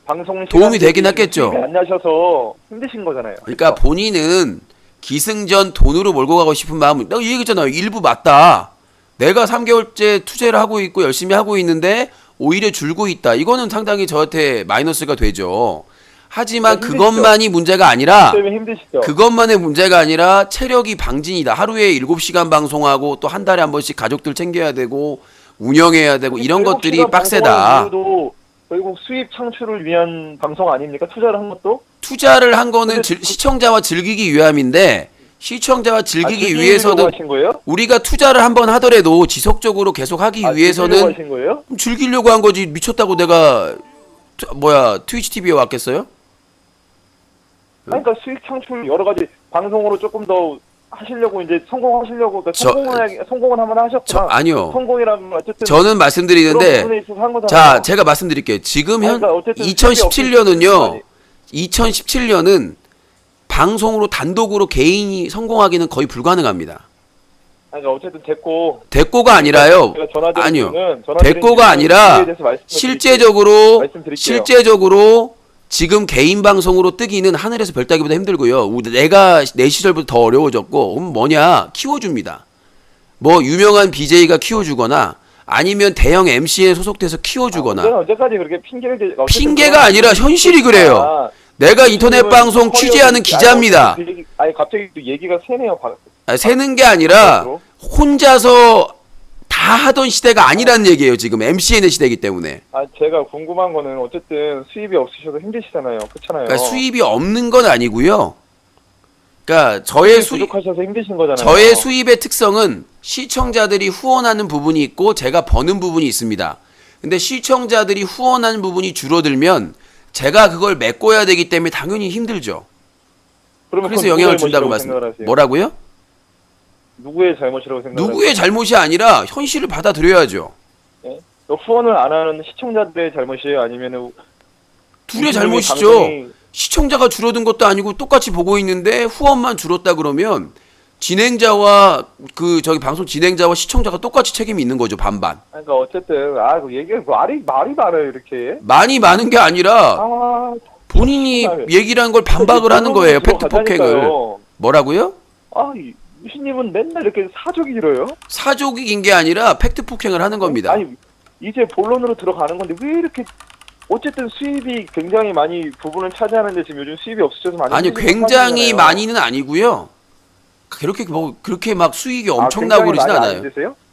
F: 방송
A: 도움이 되긴 했겠죠.
F: 안 나셔서 힘드신 거잖아요.
A: 그러니까 본인은 기승전 돈으로 몰고 가고 싶은 마음은 내가 얘기했잖아요. 일부 맞다. 내가 3개월째 투자를 하고 있고 열심히 하고 있는데 오히려 줄고 있다. 이거는 상당히 저한테 마이너스가 되죠. 하지만 그것만이 문제가 아니라
F: 때문에 힘드시죠.
A: 그것만의 문제가 아니라 체력이 방진이다. 하루에 7시간 방송하고 또 한 달에 한 번씩 가족들 챙겨야 되고 운영해야 되고 이런 것들이 빡세다.
F: 결국 수입 창출을 위한 방송 아닙니까? 투자를 한 것도?
A: 투자를 한 거는 시청자와 즐기기 위함인데 시청자와 즐기기 위해서는
F: 하신 거예요?
A: 우리가 투자를 한번 하더라도 지속적으로 계속 하기 위해서는
F: 하신 거예요?
A: 즐기려고 한 거지. 미쳤다고 내가 트위치 TV에 왔겠어요?
F: 그러니까 수익 창출 여러 가지 방송으로 조금 더 하시려고 이제 성공하시려고 성공은 한번 하셨구나.
A: 아니요.
F: 성공이라면 어쨌든
A: 저는 말씀드리는데 자 제가 말씀드릴게요. 지금 현 2017년은요. 2017년은 방송으로 단독으로 개인이 성공하기는 거의 불가능합니다.
F: 그러니까 어쨌든
A: 됐고가 아니라요. 아니요. 됐고가 아니라 실제적으로 지금 개인 방송으로 뜨기는 하늘에서 별 따기보다 힘들고요. 내가 내 시절부터 더 어려워졌고 뭐냐 키워줍니다. 뭐 유명한 BJ가 키워주거나 아니면 대형 MC에 소속돼서 키워주거나
F: 언제까지 그렇게
A: 핑계가 아니라 현실이 그래요. 내가 인터넷 방송 취재하는 기자입니다.
F: 아니 갑자기 또 얘기가 새네요.
A: 새는 게 아니라 혼자서 다 하던 시대가 아니라는 얘기예요. 지금 MCN의 시대이기 때문에.
F: 제가 궁금한 거는 어쨌든 수입이 없으셔도 힘드시잖아요. 그렇잖아요.
A: 그러니까 수입이 없는 건 아니고요. 그러니까
F: 부족하셔서 힘드신 거잖아요.
A: 저의 수입의 특성은 시청자들이 후원하는 부분이 있고 제가 버는 부분이 있습니다. 근데 시청자들이 후원하는 부분이 줄어들면 제가 그걸 메꿔야 되기 때문에 당연히 힘들죠. 그래서 영향을 준다고 말씀드립니다. 뭐라고요?
F: 누구의 잘못이라고 생각하세요?
A: 누구의 잘못이 아니라 현실을 받아들여야죠.
F: 네? 후원을 안 하는 시청자들의 잘못이에요? 아니면
A: 둘의 잘못이죠. 시청자가 줄어든 것도 아니고 똑같이 보고 있는데 후원만 줄었다 그러면 진행자와 방송 진행자와 시청자가 똑같이 책임이 있는 거죠. 반반.
F: 그러니까 어쨌든 그 얘기가 말이 많아요. 이렇게
A: 많이 많은 게 아니라 본인이 얘기를 한 걸 반박을 하는 거예요. 팩트 폭행을. 뭐라고요?
F: 유신님은 맨날 이렇게 사족이 길어요?
A: 사족이 긴 게 아니라 팩트 폭행을 하는 겁니다.
F: 아니 이제 본론으로 들어가는 건데 왜 이렇게 어쨌든 수입이 굉장히 많이 부분을 차지하는데 지금 요즘 수입이 없으셔서 많이
A: 아니 굉장히 많이는 아니고요. 그렇게 막 수익이 엄청나고 그러진 않아요.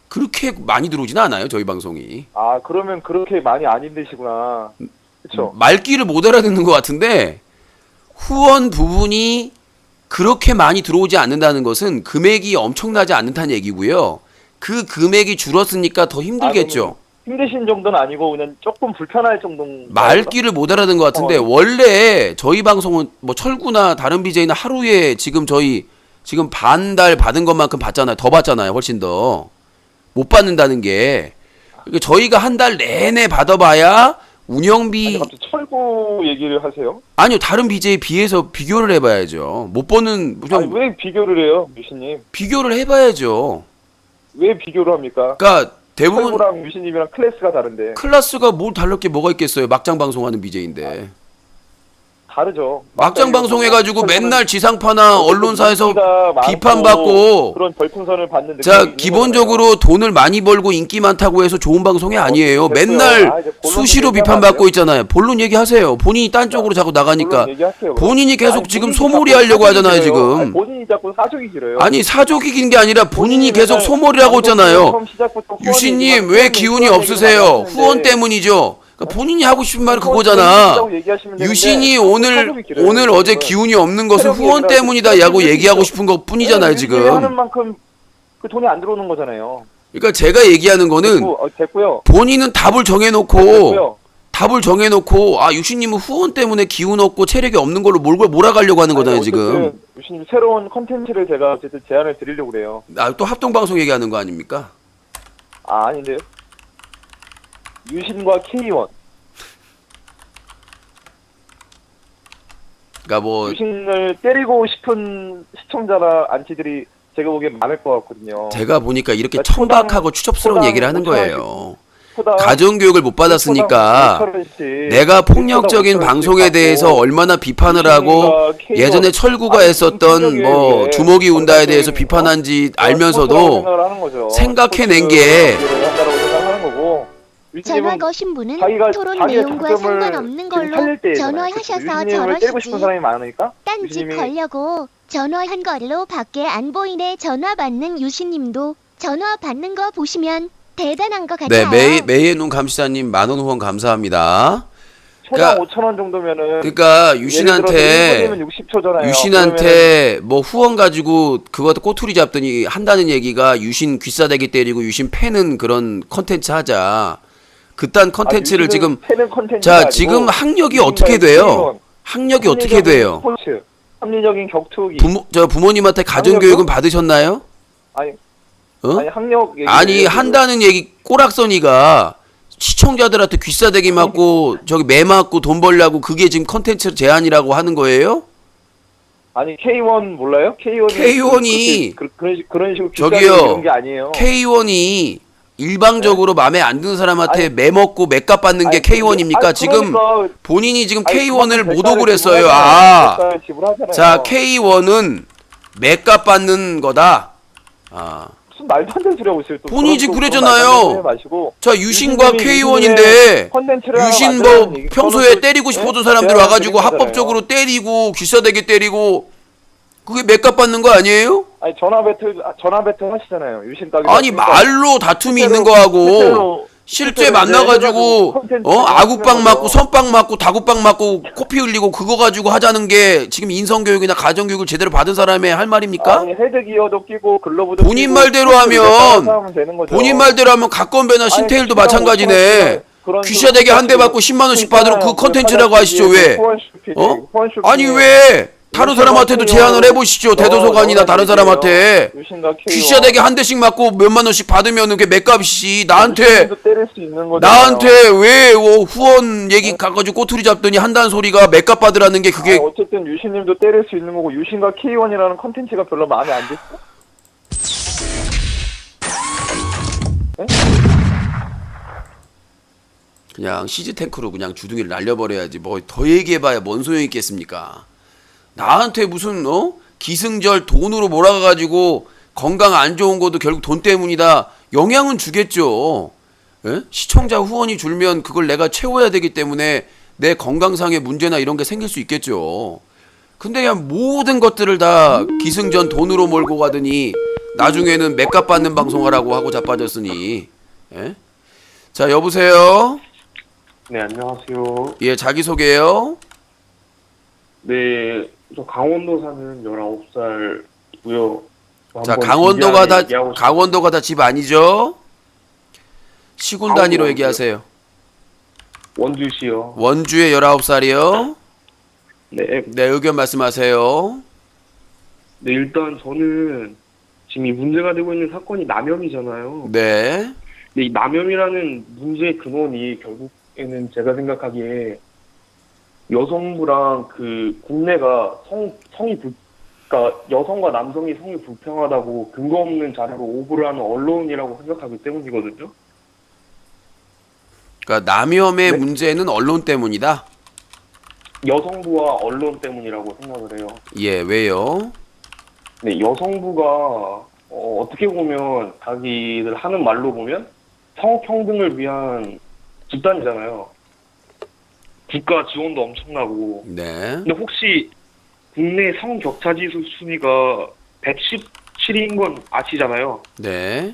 A: 그렇게 많이 들어오진 않아요. 저희 방송이.
F: 그러면 그렇게 많이 안 힘드시구나. 그렇죠.
A: 말귀를 못 알아듣는 것 같은데 후원 부분이 그렇게 많이 들어오지 않는다는 것은 금액이 엄청나지 않다는 얘기고요. 그 금액이 줄었으니까 더 힘들겠죠.
F: 힘드신 정도는 아니고 그냥 조금 불편할 정도.
A: 말귀를 못 알아듣는 것 같은데 원래 저희 방송은 뭐 철구나 다른 BJ나 하루에 지금 반달 받은 것만큼 받잖아요. 더 받잖아요. 훨씬 더. 못 받는다는 게. 그러니까 저희가 한 달 내내 받아봐야 운영비.
F: 갑자기 철구 얘기를 하세요?
A: 아니요. 다른 BJ에 비해서 비교를 해봐야죠. 못 버는.
F: 왜 비교를 해요, 유신님?
A: 비교를 해봐야죠.
F: 왜 비교를 합니까?
A: 그러니까 대부분
F: 철구랑 유신님이랑 클래스가 다른데.
A: 클래스가 뭘 다를 게 뭐가 있겠어요. 막장 방송하는 BJ인데.
F: 다르죠.
A: 막장 방송해가지고 맨날 지상파나 언론사에서
F: 인기가 많고
A: 비판받고.
F: 그런 별풍선을 받는
A: 자,
F: 느낌이
A: 기본적으로 돈을 많이 벌고 인기 많다고 해서 좋은 방송이 아니에요.
F: 됐고요.
A: 맨날
F: 이제 본론
A: 수시로
F: 얘기하면
A: 비판받고
F: 안
A: 있잖아요. 본론 얘기하세요. 본인이 딴 쪽으로 자꾸 나가니까.
F: 본론 얘기하세요, 그럼.
A: 본인이 계속
F: 아니,
A: 지금
F: 본인이
A: 소몰이
F: 자꾸
A: 하려고
F: 사족이
A: 하잖아요,
F: 길어요.
A: 지금.
F: 아니, 본인이 자꾸 사족이 길어요.
A: 아니, 사족이 긴 게 아니라 본인이
F: 본인이
A: 계속
F: 맨날
A: 소몰이 하고 있잖아요.
F: 처음 시작부터 후원
A: 유신님,
F: 얘기만,
A: 왜
F: 후원
A: 기운이
F: 얘기만
A: 없으세요?
F: 하시는데
A: 후원 때문이죠. 그러니까 본인이 하고 싶은 말은
F: 후원
A: 그거잖아.
F: 때문이라고 얘기하시면 되는데
A: 유신이
F: 자꾸
A: 오늘
F: 사족이 길어요,
A: 어제
F: 지금은.
A: 기운이 없는 것은
F: 체력
A: 후원
F: 얘기라도
A: 때문이다 야고
F: 체력
A: 얘기하고
F: 얘기죠.
A: 싶은 것 뿐이잖아요,
F: 유신이 하는
A: 지금.
F: 만큼 그 돈이 안 들어오는 거잖아요.
A: 그러니까 제가 얘기하는 거는
F: 됐고요.
A: 본인은 답을 정해놓고
F: 됐고요.
A: 아, 유신님은 후원 때문에 기운 없고 체력이 없는 걸로 몰아가려고 하는 거잖아요, 지금.
F: 유신님 새로운 컨텐츠를 제가 어쨌든 제안을 드리려고 그래요.
A: 아, 또 합동방송 얘기하는 거 아닙니까?
F: 아, 아닌데요. 유신과 K1.
A: 그러니까 뭐
F: 유신을 때리고 싶은 시청자나 안티들이 제가 보기엔 많을 것 같거든요.
A: 제가 보니까 이렇게
F: 그러니까
A: 천박하고 추접스러운
F: 초당
A: 얘기를 하는
F: 5천 원씩,
A: 거예요.
F: 초당
A: 가정교육을 못 받았으니까
F: 초당 5천 원씩,
A: 내가 폭력적인
F: 초당 5천 원씩
A: 방송에
F: 받고
A: 대해서 얼마나 비판을 하고
F: 유신과 K1
A: 예전에 철구가
F: 아니,
A: 했었던 뭐
F: 공격에
A: 주먹이 운다에 대해서
F: 전략적인,
A: 비판한지
F: 스포츠라고
A: 알면서도
F: 생각을 하는 거죠.
A: 생각해낸 게
F: 스포츠를 한다라고 생각하는 거고.
G: 전화
F: 유신님은
G: 거신 분은
F: 자기가
G: 토론
F: 자기의
G: 내용과
F: 장점을
G: 상관없는
F: 지금
G: 걸로
F: 살릴 때잖아요.
G: 전화하셔서
F: 유신님을 때리고 싶은
G: 저러시지.
F: 사람이 많으니까
G: 딴짓
F: 유신님이
G: 걸려고 전화한 걸로 밖에 안 보이네. 전화 받는 유신님도 전화 받는 거 보시면 대단한 것
A: 네,
G: 같아요.
A: 메이의 눈 감시자님 10,000원 후원 감사합니다.
F: 초당
A: 그러니까-
F: 5천 원 정도면은
A: 그러니까
F: 유신한테 60초잖아요.
A: 유신한테 뭐 후원 가지고 그것도 꼬투리 잡더니 한다는 얘기가 유신 귀싸대기 때리고 유신 패는 그런 컨텐츠 하자. 그딴 컨텐츠를 지금 자, 지금 학력이 어떻게 돼요? 학력이 어떻게 돼요?
F: 스포츠, 합리적인 격투기.
A: 부모님한테 가정교육은 받으셨나요?
F: 아니,
A: 어?
F: 아니 학력 얘기.
A: 아니 한다는 얘기 꼬락서니가 시청자들한테 귀싸대기 맞고 저기 매 맞고 돈 벌려고 그게 지금 컨텐츠 제안이라고 하는 거예요?
F: 아니 K1 몰라요?
A: K1이
F: 그런 식으로
A: 저기요.
F: 이런 게 아니에요.
A: K1이 일방적으로 마음에 안 드는 사람한테
F: 아니,
A: 매 먹고 맥값 받는 게
F: 아니,
A: K1입니까?
F: 아니,
A: 지금
F: 그러니까,
A: 본인이 지금
F: 아니,
A: K1을
F: 그만큼
A: 모독을
F: 대가를
A: 했어요.
F: 지불하잖아요. 대가를 지불하잖아요.
A: 자, K1은 맥값 받는 거다. 아.
F: 무슨 말도 안 되는 소리 하고 있어요. 또
A: 본인이
F: 그런
A: 그랬잖아요.
F: 마시고.
A: 자, 유신과
F: 유신님이
A: K1인데
F: 컨텐츠를 하나
A: 유신
F: 만들어낸
A: 뭐
F: 얘기,
A: 평소에
F: 저는
A: 때리고
F: 또,
A: 싶어도
F: 예?
A: 사람들
F: 제안을
A: 와가지고
F: 드린 거잖아요.
A: 합법적으로 때리고 귀싸대기 때리고 그게 맥값 받는 거 아니에요?
F: 아니 전화 배틀 하시잖아요. 유신 가게.
A: 아니 말로 다툼이 있는 거하고 실제 만나가지고 아구빵 맞고 선빵 맞고 다구빵 맞고 코피 흘리고 그거 가지고 하자는 게 지금 인성교육이나 가정교육을 제대로 받은 사람의 할 말입니까?
F: 아니 헤드기어도 끼고 글러브도
A: 본인
F: 끼고
A: 말대로 하면
F: 하면 되는 거죠.
A: 본인 말대로 하면 각건배나 신태일도
F: 아니,
A: 마찬가지네.
F: 그런
A: 귀싸대기 한 대 받고 10만 원씩 받으러 그 컨텐츠라고 하시죠 왜? 어? 아니 왜? 다른 사람한테도 제안을 해보시죠. 대도서관이나 다른 사람한테 귀싸대기 한 대씩 맞고 몇만 원씩 받으면 그게 맥값이지. 나한테 왜 후원 얘기 가가지고 꼬투리 잡더니 한다는 소리가 맥값 받으라는 게 그게
F: 어쨌든 유신님도 때릴 수 있는 거고 유신과 K1이라는 컨텐츠가 별로 마음에 안 드시죠? 네?
A: 그냥 시즈탱크로 그냥 주둥이를 날려버려야지. 뭐 더 얘기해봐야 뭔 소용이 있겠습니까? 나한테 무슨 기승절 돈으로 몰아가가지고 건강 안 좋은 것도 결국 돈 때문이다. 영향은 주겠죠. 예? 시청자 후원이 줄면 그걸 내가 채워야 되기 때문에 내 건강상의 문제나 이런 게 생길 수 있겠죠. 근데 그냥 모든 것들을 다 기승전 돈으로 몰고 가더니 나중에는 맥값 받는 방송하라고 하고 자빠졌으니. 예? 자, 여보세요?
H: 네, 안녕하세요.
A: 예, 자기소개요.
H: 네, 저 강원도 사는 19살이고요.
A: 자, 강원도가 다 집 아니죠? 시군 단위로
H: 강원도
A: 얘기하세요.
H: 원주시요.
A: 원주에 19살이요.
H: 네,
A: 네, 의견 말씀하세요.
H: 네, 일단 저는 지금 이 문제가 되고 있는 사건이 남혐이잖아요.
A: 네.
H: 근데 이 남혐이라는 문제의 근원이 결국에는 제가 생각하기에 여성부랑 그 국내가 그러니까 여성과 남성이 성이 불평하다고 근거 없는 자료로 오보를 하는 언론이라고 생각하기 때문이거든요.
A: 그러니까 남혐의
H: 네?
A: 문제는 언론 때문이다.
H: 여성부와 언론 때문이라고 생각을 해요.
A: 예, 왜요?
H: 네, 여성부가 어떻게 보면 자기들 하는 말로 보면 성평등을 위한 집단이잖아요. 국가 지원도 엄청나고.
A: 네.
H: 근데 혹시 국내 성격차 지수 순위가 117인 건 아시잖아요.
A: 네.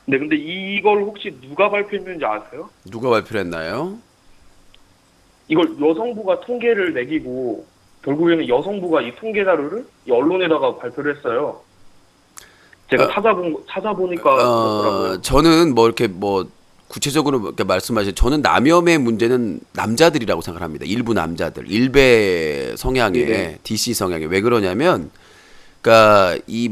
H: 네, 근데 이걸 혹시 누가 발표했는지 아세요?
A: 누가 발표를 했나요?
H: 이걸 여성부가 통계를 매기고 결국에는 여성부가 이 통계 자료를 이 언론에다가 발표를 했어요. 제가 찾아보니까 그렇더라고요.
A: 저는 뭐 이렇게 뭐 구체적으로 이렇게 말씀하신 저는 남염의 문제는 남자들이라고 생각합니다. 일부 남자들, 일베 성향의
H: 네네.
A: DC 성향의 왜 그러냐면, 그러니까 이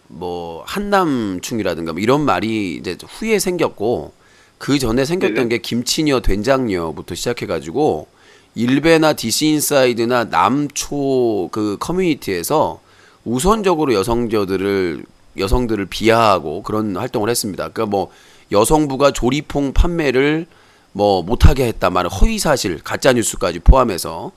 A: 뭐 한남충이라든가 뭐 이런 말이 이제 후에 생겼고 그 전에 생겼던
H: 네네.
A: 게 김치녀, 된장녀부터 시작해가지고 일베나 DC 인사이드나 남초 그 커뮤니티에서 우선적으로 여성들을 비하하고 그런 활동을 했습니다. 그러니까 뭐 여성부가 조리퐁 판매를 뭐 못하게 했다 말은 허위 사실, 가짜 뉴스까지 포함해서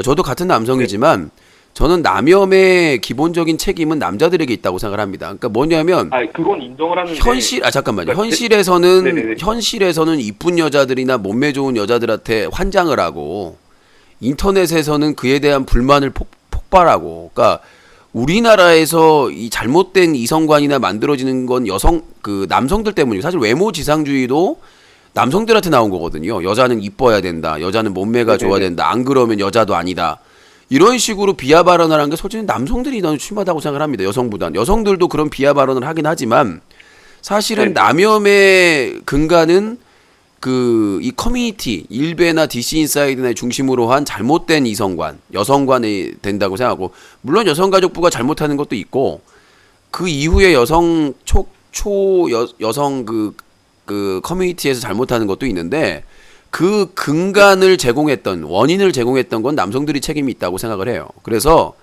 A: 저도 같은 남성이지만 저는 남염의 기본적인 책임은 남자들에게 있다고 생각을 합니다. 그러니까 뭐냐면
H: 그건 인정을 하는데
A: 잠깐만요.
H: 그러니까
A: 현실에서는
H: 네네네.
A: 이쁜 여자들이나 몸매 좋은 여자들한테 환장을 하고 인터넷에서는 그에 대한 불만을 폭발하고, 그러니까 우리나라에서 이 잘못된 이성관이나 만들어지는 건 남성들 때문이고, 사실 외모 지상주의도 남성들한테 나온 거거든요. 여자는 이뻐야 된다. 여자는 몸매가
H: 네네네.
A: 좋아야 된다. 안 그러면 여자도 아니다. 이런 식으로 비하 발언을 한 게 솔직히 남성들이 너무 심하다고 생각을 합니다. 여성보단. 여성들도 그런 비하 발언을 하긴 하지만 사실은
H: 네.
A: 남염의 근간은 이 커뮤니티, 일베나 DC 인사이드나 중심으로 한 잘못된 이성관, 여성관이 된다고 생각하고, 물론 여성가족부가 잘못하는 것도 있고, 그 이후에 여성 여성 커뮤니티에서 잘못하는 것도 있는데, 그 근간을 제공했던, 원인을 제공했던 건 남성들이 책임이 있다고 생각을 해요. 그래서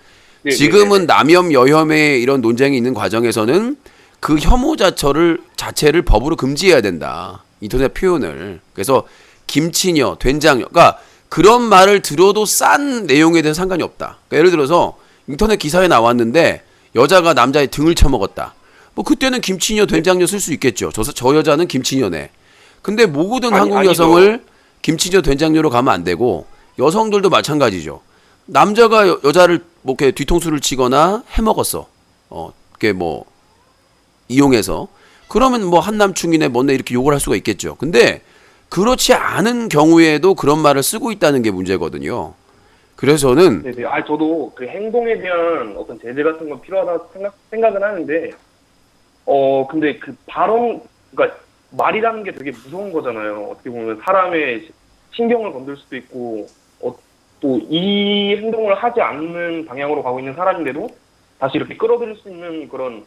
H: 네네네.
A: 지금은 남염, 여혐의 이런 논쟁이 있는 과정에서는 그 혐오 자체를 법으로 금지해야 된다. 인터넷 표현을. 그래서 김치녀, 된장녀, 그러니까 그런 말을 들어도 싼 내용에 대해서 상관이 없다. 그러니까 예를 들어서 인터넷 기사에 나왔는데 여자가 남자의 등을 쳐먹었다. 뭐 그때는 김치녀, 된장녀 쓸 수 있겠죠. 저 여자는 김치녀네. 근데 모든 한국
H: 아니죠.
A: 여성을 김치녀, 된장녀로 가면 안 되고, 여성들도 마찬가지죠. 남자가 여자를 뭐 이렇게 뒤통수를 치거나 해먹었어. 그게 뭐 이용해서. 그러면 뭐 한남충이네 뭐네 이렇게 욕을 할 수가 있겠죠. 근데 그렇지 않은 경우에도 그런 말을 쓰고 있다는 게 문제거든요. 그래서 저는
H: 네네. 저도 그 행동에 대한 어떤 제재 같은 건 필요하다 생각은 하는데, 근데 그 그러니까 말이라는 게 되게 무서운 거잖아요. 어떻게 보면 사람의 신경을 건들 수도 있고, 또 이 행동을 하지 않는 방향으로 가고 있는 사람인데도 다시 이렇게 끌어들일 수 있는 그런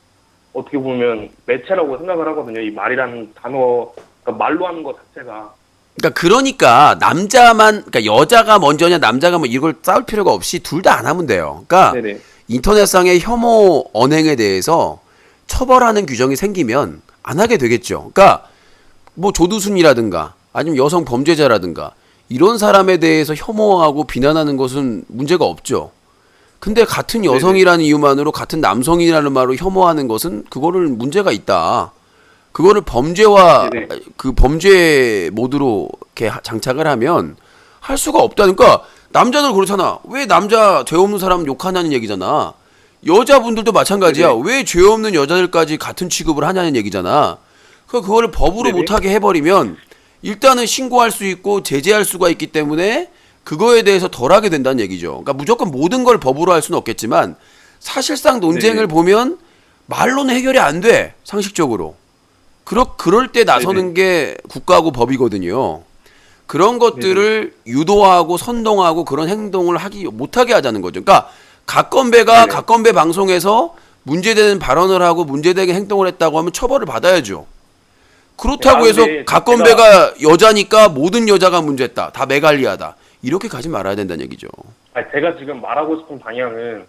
H: 어떻게 보면 매체라고 생각을 하거든요. 이 말이라는 단어, 그러니까 말로 하는 것 자체가.
A: 그러니까 여자가 먼저냐 남자가 뭐 이걸 싸울 필요가 없이 둘 다 안 하면 돼요. 그러니까
H: 네네.
A: 인터넷상의 혐오 언행에 대해서 처벌하는 규정이 생기면 안 하게 되겠죠. 그러니까 뭐 조두순이라든가 아니면 여성 범죄자라든가 이런 사람에 대해서 혐오하고 비난하는 것은 문제가 없죠. 근데 같은 여성이라는 이유만으로 같은 남성이라는 말로 혐오하는 것은 그거를 문제가 있다. 그거를 범죄와
H: 네네.
A: 그 범죄 모드로 이렇게 장착을 하면 할 수가 없다는. 그러니까 남자들 그렇잖아. 왜 남자 죄 없는 사람 욕하냐는 얘기잖아. 여자분들도 마찬가지야.
H: 네네.
A: 왜 죄 없는 여자들까지 같은 취급을 하냐는 얘기잖아. 그거를 법으로
H: 네네.
A: 못하게 해버리면 일단은 신고할 수 있고 제재할 수가 있기 때문에 그거에 대해서 덜 하게 된다는 얘기죠. 그러니까 무조건 모든 걸 법으로 할 수는 없겠지만 사실상 논쟁을
H: 네네.
A: 보면 말로는 해결이 안 돼. 상식적으로. 그럴 때 나서는 게 국가고 법이거든요. 그런 것들을 유도하고 선동하고 그런 행동을 못하게 하자는 거죠. 그러니까 갓건배가
H: 네네.
A: 갓건배 방송에서 문제되는 발언을 하고 문제되게 행동을 했다고 하면 처벌을 받아야죠. 그렇다고 해서
H: 근데
A: 갓건배가 여자니까 모든 여자가 문제다. 다 메갈리아다. 이렇게 가지 말아야 된다는 얘기죠.
H: 제가 지금 말하고 싶은 방향은,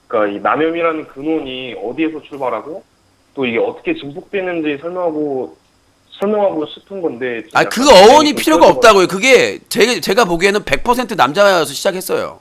H: 그러니까 이 남염이라는 근원이 어디에서 출발하고 또 이게 어떻게 증폭되는지 설명하고 싶은 건데.
A: 아, 그 어원이 필요가 없다고요. 그게 제가 보기에는 100% 남자여서 시작했어요.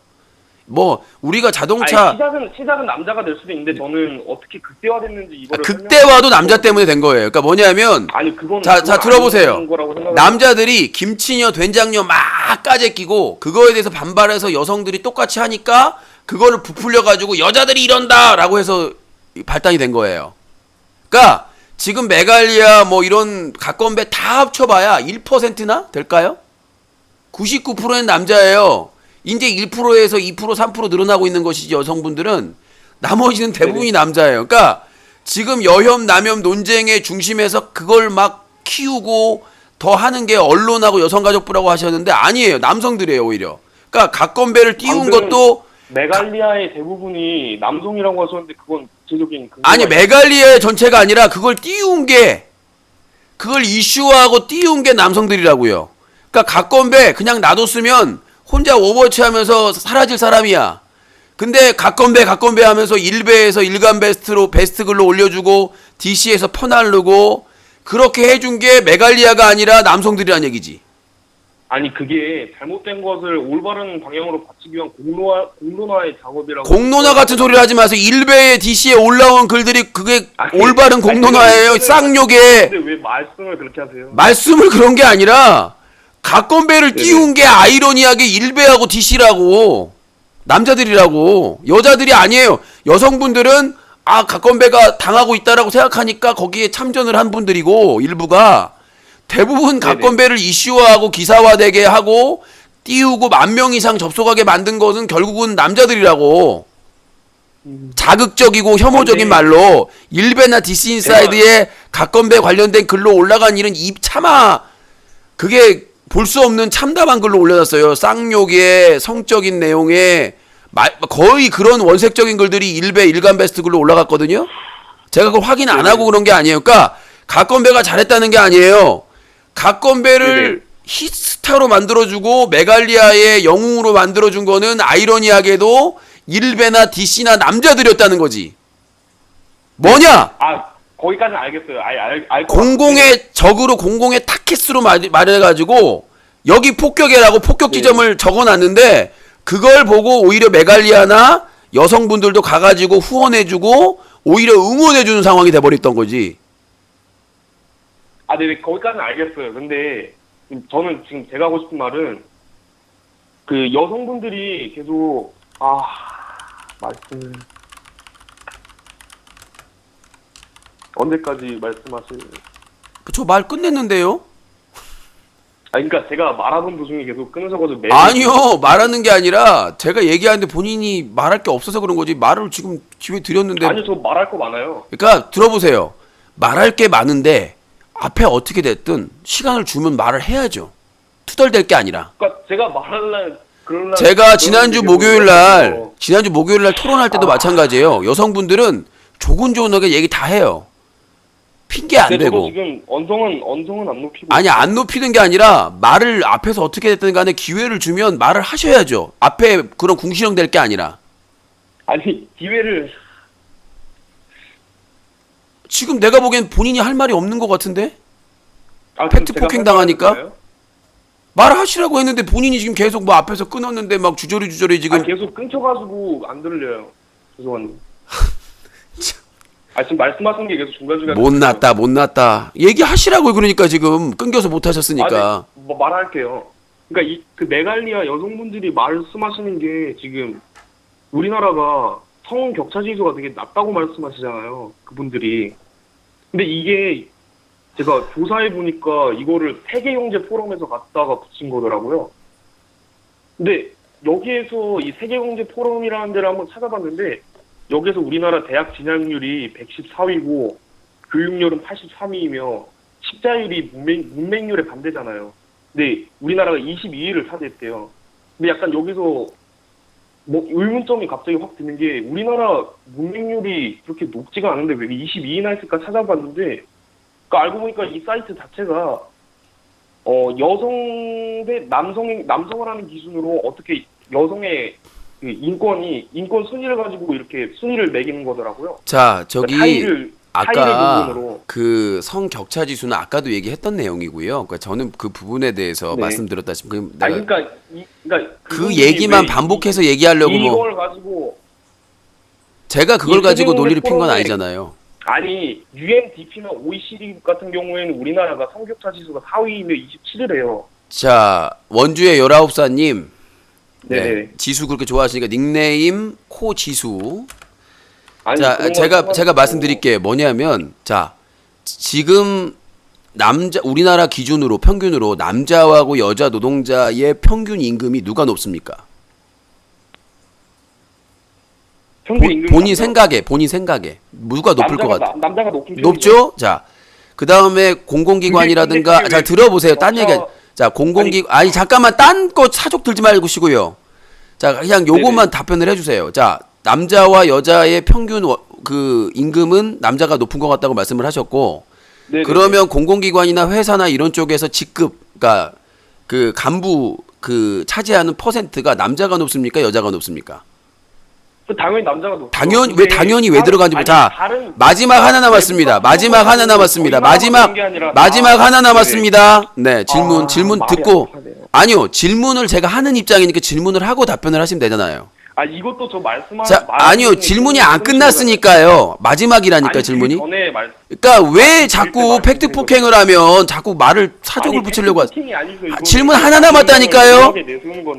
A: 뭐 우리가 자동차
H: 시작은 남자가 될 수도 있는데 저는 어떻게 극대화됐는지 이거를
A: 극대화도 남자 때문에 된 거예요. 그러니까 뭐냐면
H: 아니 그건
A: 자 들어보세요.
H: 아닌 거라고 생각을
A: 남자들이 김치녀 된장녀 막 까재 끼고 그거에 대해서 반발해서 여성들이 똑같이 하니까 그거를 부풀려 가지고 여자들이 이런다라고 해서 발단이 된 거예요. 그러니까 지금 메갈리아 뭐 이런 각건배 다 합쳐봐야 1%나 될까요? 99%는 남자예요. 이제 1%에서 2%, 3% 늘어나고 있는 것이지 여성분들은 나머지는 대부분이 남자예요. 그러니까 지금 여혐, 남혐 논쟁의 중심에서 그걸 막 키우고 더 하는 게 언론하고 여성가족부라고 하셨는데 아니에요. 남성들이에요 오히려. 그러니까 각건배를 띄운 것도
H: 메갈리아의 대부분이 남성이라고 하셨는데 그건 구체적인
A: 아니 메갈리아 전체가 아니라 그걸 띄운 게 그걸 이슈화하고 띄운 게 남성들이라고요. 그러니까 각건배 그냥 놔뒀으면 혼자 오버워치 하면서 사라질 사람이야. 근데 각건배 하면서 1배에서 일간 베스트로 베스트 글로 올려주고 DC에서 퍼날르고 그렇게 해준 게 메갈리아가 아니라 남성들이란 얘기지.
H: 아니 그게 잘못된 것을 올바른 방향으로 바치기 위한 공론화의 작업이라고.
A: 공론화 같은 소리를 하지 마세요. 1배에 DC에 올라온 글들이 그게 올바른 공론화예요. 쌍욕에.
H: 근데 왜 말씀을 그렇게 하세요?
A: 말씀을 그런 게 아니라 각건배를 띄운 게 아이러니하게 1배하고 DC라고. 남자들이라고. 여자들이 아니에요. 여성분들은 아 각건배가 당하고 있다라고 생각하니까 거기에 참전을 한 분들이고 일부가 대부분 각건배를 이슈화하고 기사화되게 하고 띄우고 10,000명 이상 접속하게 만든 것은 결국은 남자들이라고. 자극적이고 혐오적인 말로 1배나 DC 인사이드에 각건배 관련된 글로 올라간 일은 차마 그게 볼 수 없는 참담한 글로 올려놨어요. 쌍욕에 성적인 내용에 거의 그런 원색적인 글들이 1배 일간 베스트 글로 올라갔거든요. 제가 그걸 확인 안 하고 그런 게 아니에요. 그러니까 각건배가 잘했다는 게 아니에요. 각건배를 히스타로 만들어주고 메갈리아의 영웅으로 만들어준 거는 아이러니하게도 1배나 DC나 남자들이었다는 거지. 뭐냐?
H: 거기까지는 알겠어요.
A: 공공의 적으로 공공의 타켓으로 말해가지고 여기 폭격해라고 폭격 지점을 적어놨는데 그걸 보고 오히려 메갈리아나 여성분들도 가가지고 후원해주고 오히려 응원해주는 상황이 돼버렸던 거지.
H: 네, 거기까지는 알겠어요. 근데 저는 지금 제가 하고 싶은 말은 그 여성분들이 계속 말씀을 언제까지 말씀하실?
A: 저 말 끝냈는데요?
H: 그러니까 제가 말하던 도중에 계속 끊으셔가지고
A: 아니요, 말하는 게 아니라 제가 얘기하는데 본인이 말할 게 없어서 그런 거지. 말을 지금 기회 드렸는데.
H: 아니요, 저 말할 거 많아요.
A: 그러니까 들어보세요. 말할 게 많은데 앞에 어떻게 됐든 시간을 주면 말을 해야죠. 투덜댈 게 아니라.
H: 그러니까 제가
A: 제가 지난주 목요일 날 토론할 때도 마찬가지예요. 여성분들은 조곤조곤하게 얘기 다 해요. 핑계 안 대고.
H: 지금 언성은 안 높이고.
A: 아니 안 높이는 게 아니라 말을 앞에서 어떻게 됐든 간에 기회를 주면 말을 하셔야죠. 앞에 그런 궁시렁 될 게 아니라.
H: 아니 기회를.
A: 지금 내가 보기엔 본인이 할 말이 없는 것 같은데? 팩트 폭행 당하니까? 말하시라고 했는데 본인이 지금 계속 뭐 앞에서 끊었는데 막 주저리 지금.
H: 계속 끊겨가지고 안 들려요. 죄송합니다. 지금 말씀하신 게 계속 중간중간.
A: 못났다. 얘기하시라고 그러니까 지금 끊겨서 못 하셨으니까.
H: 네, 말할게요. 그러니까 그 메갈리아 여성분들이 말씀하시는 게 지금 우리나라가 성 격차 지수가 되게 낮다고 말씀하시잖아요. 그분들이. 근데 이게 제가 조사해 보니까 이거를 세계경제 포럼에서 갖다가 붙인 거더라고요. 근데 여기에서 이 세계경제 포럼이라는 데를 한번 찾아봤는데 여기서 우리나라 대학 진학률이 114위고 교육열은 83위이며 십자율이 문맹률에 반대잖아요. 근데 우리나라가 22위를 차지했대요. 근데 약간 여기서 뭐 의문점이 갑자기 확 드는 게 우리나라 문맹률이 그렇게 높지가 않은데 왜 22위나 했을까 찾아봤는데 그러니까 알고 보니까 이 사이트 자체가 여성 대 남성을 하는 기준으로 어떻게 여성의 그 인권 순위를 가지고 이렇게 순위를 매기는 거더라고요.
A: 자, 저기
H: 차이를
A: 아까
H: 부분으로.
A: 그 성격차 지수는 아까도 얘기했던 내용이고요. 그러니까 저는 그 부분에 대해서
H: 네.
A: 말씀드렸다시피 내가
H: 아니 그러니까 그러니까
A: 그
H: 부분이
A: 얘기만
H: 왜
A: 반복해서 얘기하려고 뭐
H: 이걸 가지고
A: 제가 그걸
H: 이
A: 가지고 논리를 핀 건
H: 토론회-
A: 아니잖아요.
H: 아니 UNDP나 OECD 같은 경우에는 우리나라가 성격차 지수가 4위이며 27을 해요.
A: 자, 원주의 19살님.
H: 네네.
A: 지수 그렇게 좋아하시니까 닉네임 코지수.
H: 아니,
A: 자,
H: 그런 건
A: 제가
H: 상관없고.
A: 말씀드릴게 뭐냐면 자, 지금 우리나라 기준으로 평균으로 남자하고 여자 노동자의 평균 임금이 누가 높습니까?
H: 평균 임금
A: 본인 생각에 누가 높을 것 같아?
H: 남자가 높은 편이죠.
A: 높죠? 자, 그 다음에 공공기관이라든가
H: 근데
A: 자
H: 왜
A: 들어보세요. 딴
H: 여자-
A: 얘기. 자, 아니 잠깐만 딴 거 사족 들지 말고 시고요. 자, 그냥 요것만 답변을 해주세요. 자, 남자와 여자의 평균 그 임금은 남자가 높은 것 같다고 말씀을 하셨고,
H: 네네네.
A: 그러면 공공기관이나 회사나 이런 쪽에서 직급, 그러니까 그 간부 그 차지하는 퍼센트가 남자가 높습니까, 여자가 높습니까?
H: 당연히 남자가 높죠.
A: 당연히 왜 들어간지 자, 마지막 하나 남았습니다. 마지막 하나 남았습니다. 마지막 하나 남았습니다. 네, 질문
H: 말이
A: 듣고
H: 아프네요.
A: 아니요, 질문을 제가 하는 입장이니까 질문을 하고 답변을 하시면 되잖아요.
H: 아 이것도 저 말씀한
A: 자, 아니요, 질문이 안 끝났으니까요. 마지막이라니까 질문이.
H: 전에
A: 그러니까 왜 자꾸 팩트 폭행을 하면 자꾸 말을 사족을 붙이려고 질문 하나 남았다니까요.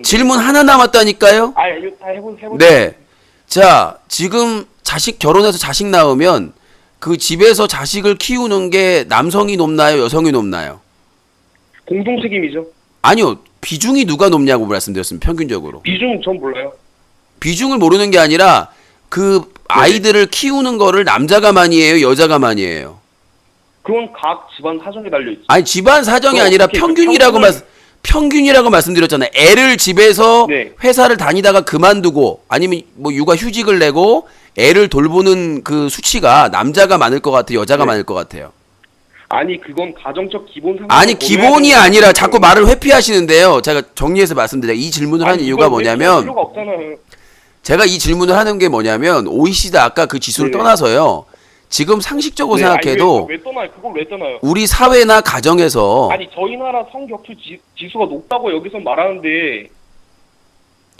A: 질문 하나 남았다니까요.
H: 아 이거 다 해보세요.
A: 네. 자, 지금 결혼해서 자식 낳으면 그 집에서 자식을 키우는 게 남성이 높나요, 여성이 높나요?
H: 공동 책임이죠.
A: 아니요, 비중이 누가 높냐고 말씀드렸습니다. 평균적으로.
H: 비중 전 몰라요.
A: 비중을 모르는 게 아니라 그 아이들을 키우는 거를 남자가 많이 해요, 여자가 많이 해요?
H: 그건 각 집안 사정에 달려 있죠.
A: 아니, 집안 사정이
H: 그럼
A: 아니라
H: 어떻게
A: 평균이라고 말씀드렸잖아요. 애를 집에서
H: 네.
A: 회사를 다니다가 그만두고 아니면 뭐 육아 휴직을 내고 애를 돌보는 그 수치가 남자가 많을 것 같아요, 여자가
H: 네.
A: 많을 것 같아요?
H: 아니 그건 가정적 기본 상황.
A: 아니, 기본이 아니라 자꾸 말을 회피하시는데요. 제가 정리해서 말씀드려요. 이 질문을 하는 이유가 뭐냐면
H: 필요가 없잖아요.
A: 제가 이 질문을 하는 게 뭐냐면 OECD 아까 그 지수를
H: 네네.
A: 떠나서요. 지금 상식적으로
H: 네,
A: 생각해도
H: 아니, 왜 떠나요? 그걸 왜 떠나요?
A: 우리 사회나 가정에서
H: 아니 저희 나라 성격투 지수가 높다고 여기서 말하는데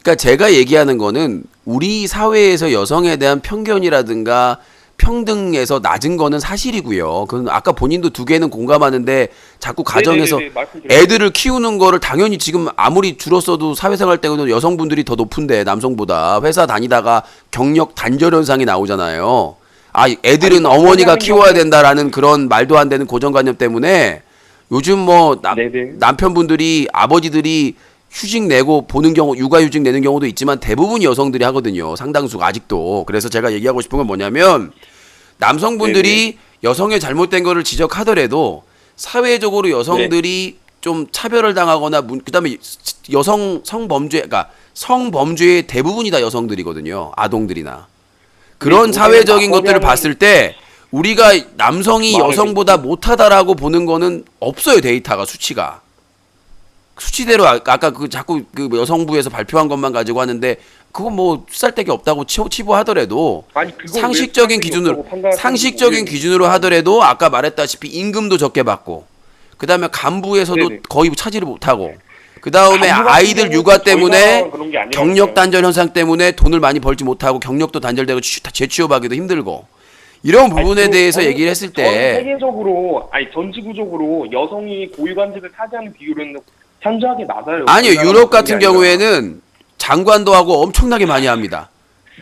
A: 그러니까 제가 얘기하는 거는 우리 사회에서 여성에 대한 편견이라든가 평등에서 낮은 거는 사실이고요. 그건 아까 본인도 두 개는 공감하는데 자꾸 가정에서
H: 네네네네, 말씀드려요.
A: 애들을 키우는 거를 당연히 지금 아무리 줄었어도 사회생활 때는 여성분들이 더 높은데 남성보다 회사 다니다가 경력 단절 현상이 나오잖아요. 아, 애들은
H: 아니,
A: 어머니가
H: 그런
A: 키워야
H: 경우는-
A: 된다라는 그런 말도 안 되는 고정관념 때문에 요즘 뭐
H: 네네.
A: 남편분들이 아버지들이 휴직 내고 보는 경우 육아휴직 내는 경우도 있지만 대부분 여성들이 하거든요. 상당수가 아직도. 그래서 제가 얘기하고 싶은 건 뭐냐면 남성분들이 여성의 잘못된 거를 지적하더라도 사회적으로 여성들이 좀 차별을 당하거나 그다음에 성범죄의 대부분이 다 여성들이거든요. 아동들이나. 그런
H: 네,
A: 사회적인
H: 모델은
A: 것들을
H: 다
A: 봤을 때 우리가 남성이
H: 말을
A: 여성보다 못하다라고 보는 거는 없어요. 데이터가 수치가. 수치대로 아까 그 자꾸 그 여성부에서 발표한 것만 가지고 하는데 그건 뭐 쓸데기 없다고 치부하더라도
H: 아니 그걸
A: 상식적인
H: 왜
A: 기준으로
H: 없다고 판단하시는지
A: 상식적인
H: 모르겠네.
A: 기준으로 하더라도 아까 말했다시피 임금도 적게 받고 그다음에 간부에서도
H: 네네.
A: 거의 차지를 못하고 그다음에
H: 간부 같은
A: 아이들
H: 경우는
A: 육아
H: 저희
A: 때문에
H: 나라는 그런 게 아니라니까요.
A: 경력 단절 현상 때문에 돈을 많이 벌지 못하고 경력도 단절되고 재취업하기도 힘들고 이런 부분에
H: 아니,
A: 대해서
H: 저는-
A: 얘기를 했을
H: 저는
A: 때
H: 세계적으로 전 지구적으로 여성이 고위관직을 차지하는 비율은 현저하게 낮아요.
A: 아니요,
H: 우리나라는
A: 유럽
H: 그런
A: 같은
H: 게 아니라.
A: 경우에는 장관도 하고 엄청나게 많이 합니다.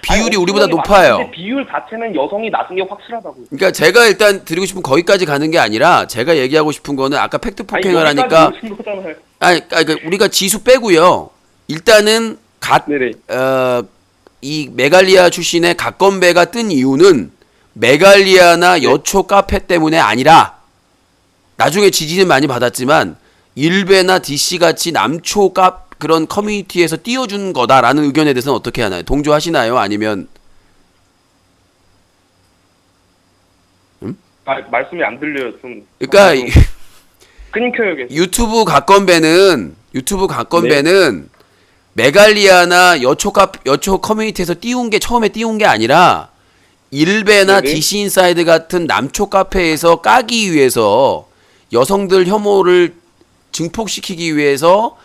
A: 비율이
H: 아니,
A: 우리보다
H: 엄청나게
A: 높아요.
H: 많은데 비율 자체는 여성이 낮은 게 확실하다고요.
A: 그러니까 제가 일단 드리고 싶은 거기까지 가는 게 아니라 제가 얘기하고 싶은 거는 아까 팩트 폭행을
H: 아니,
A: 하니까
H: 여기까지 오신 거잖아요.
A: 그러니까 우리가 지수 빼고요. 일단은
H: 네네.
A: 이 메갈리아 출신의 갓건배가 뜬 이유는 메갈리아나 여초 카페 때문에 아니라 나중에 지지는 많이 받았지만 일베나 DC 같이 남초 그런 커뮤니티에서 띄워준 거다라는 의견에 대해서는 어떻게 하나요? 동조하시나요? 아니면
H: 말씀이 안 들려요. 좀.
A: 그러니까
H: 끊겨요 계속.
A: 유튜브 갓건배는 메갈리아나 여초 커뮤니티에서 처음에 띄운 게 아니라 일베나
H: 네네.
A: DC 인사이드 같은 남초 카페에서 까기 위해서 여성들 혐오를 증폭시키기 위해서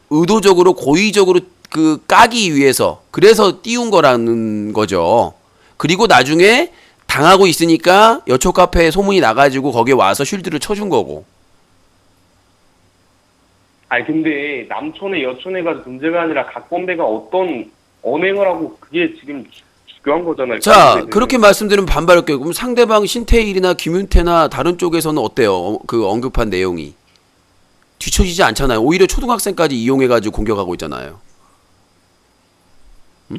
A: 의도적으로 고의적으로 그 까기 위해서 그래서 띄운 거라는 거죠. 그리고 나중에 당하고 있으니까 여초 카페에 소문이 나가지고 거기에 와서 쉴드를 쳐준 거고.
H: 아니 근데 남촌에 여촌에가 문제가 아니라 각건배가 어떤 언행을 하고 그게 지금 중요한 거잖아요.
A: 자,
H: 각건배는.
A: 그렇게 말씀드리면 반발할게요. 그럼 상대방 신태일이나 김윤태나 다른 쪽에서는 어때요? 그 언급한 내용이 뒤처지지 않잖아요. 오히려 초등학생까지 이용해가지고 공격하고 있잖아요. 응?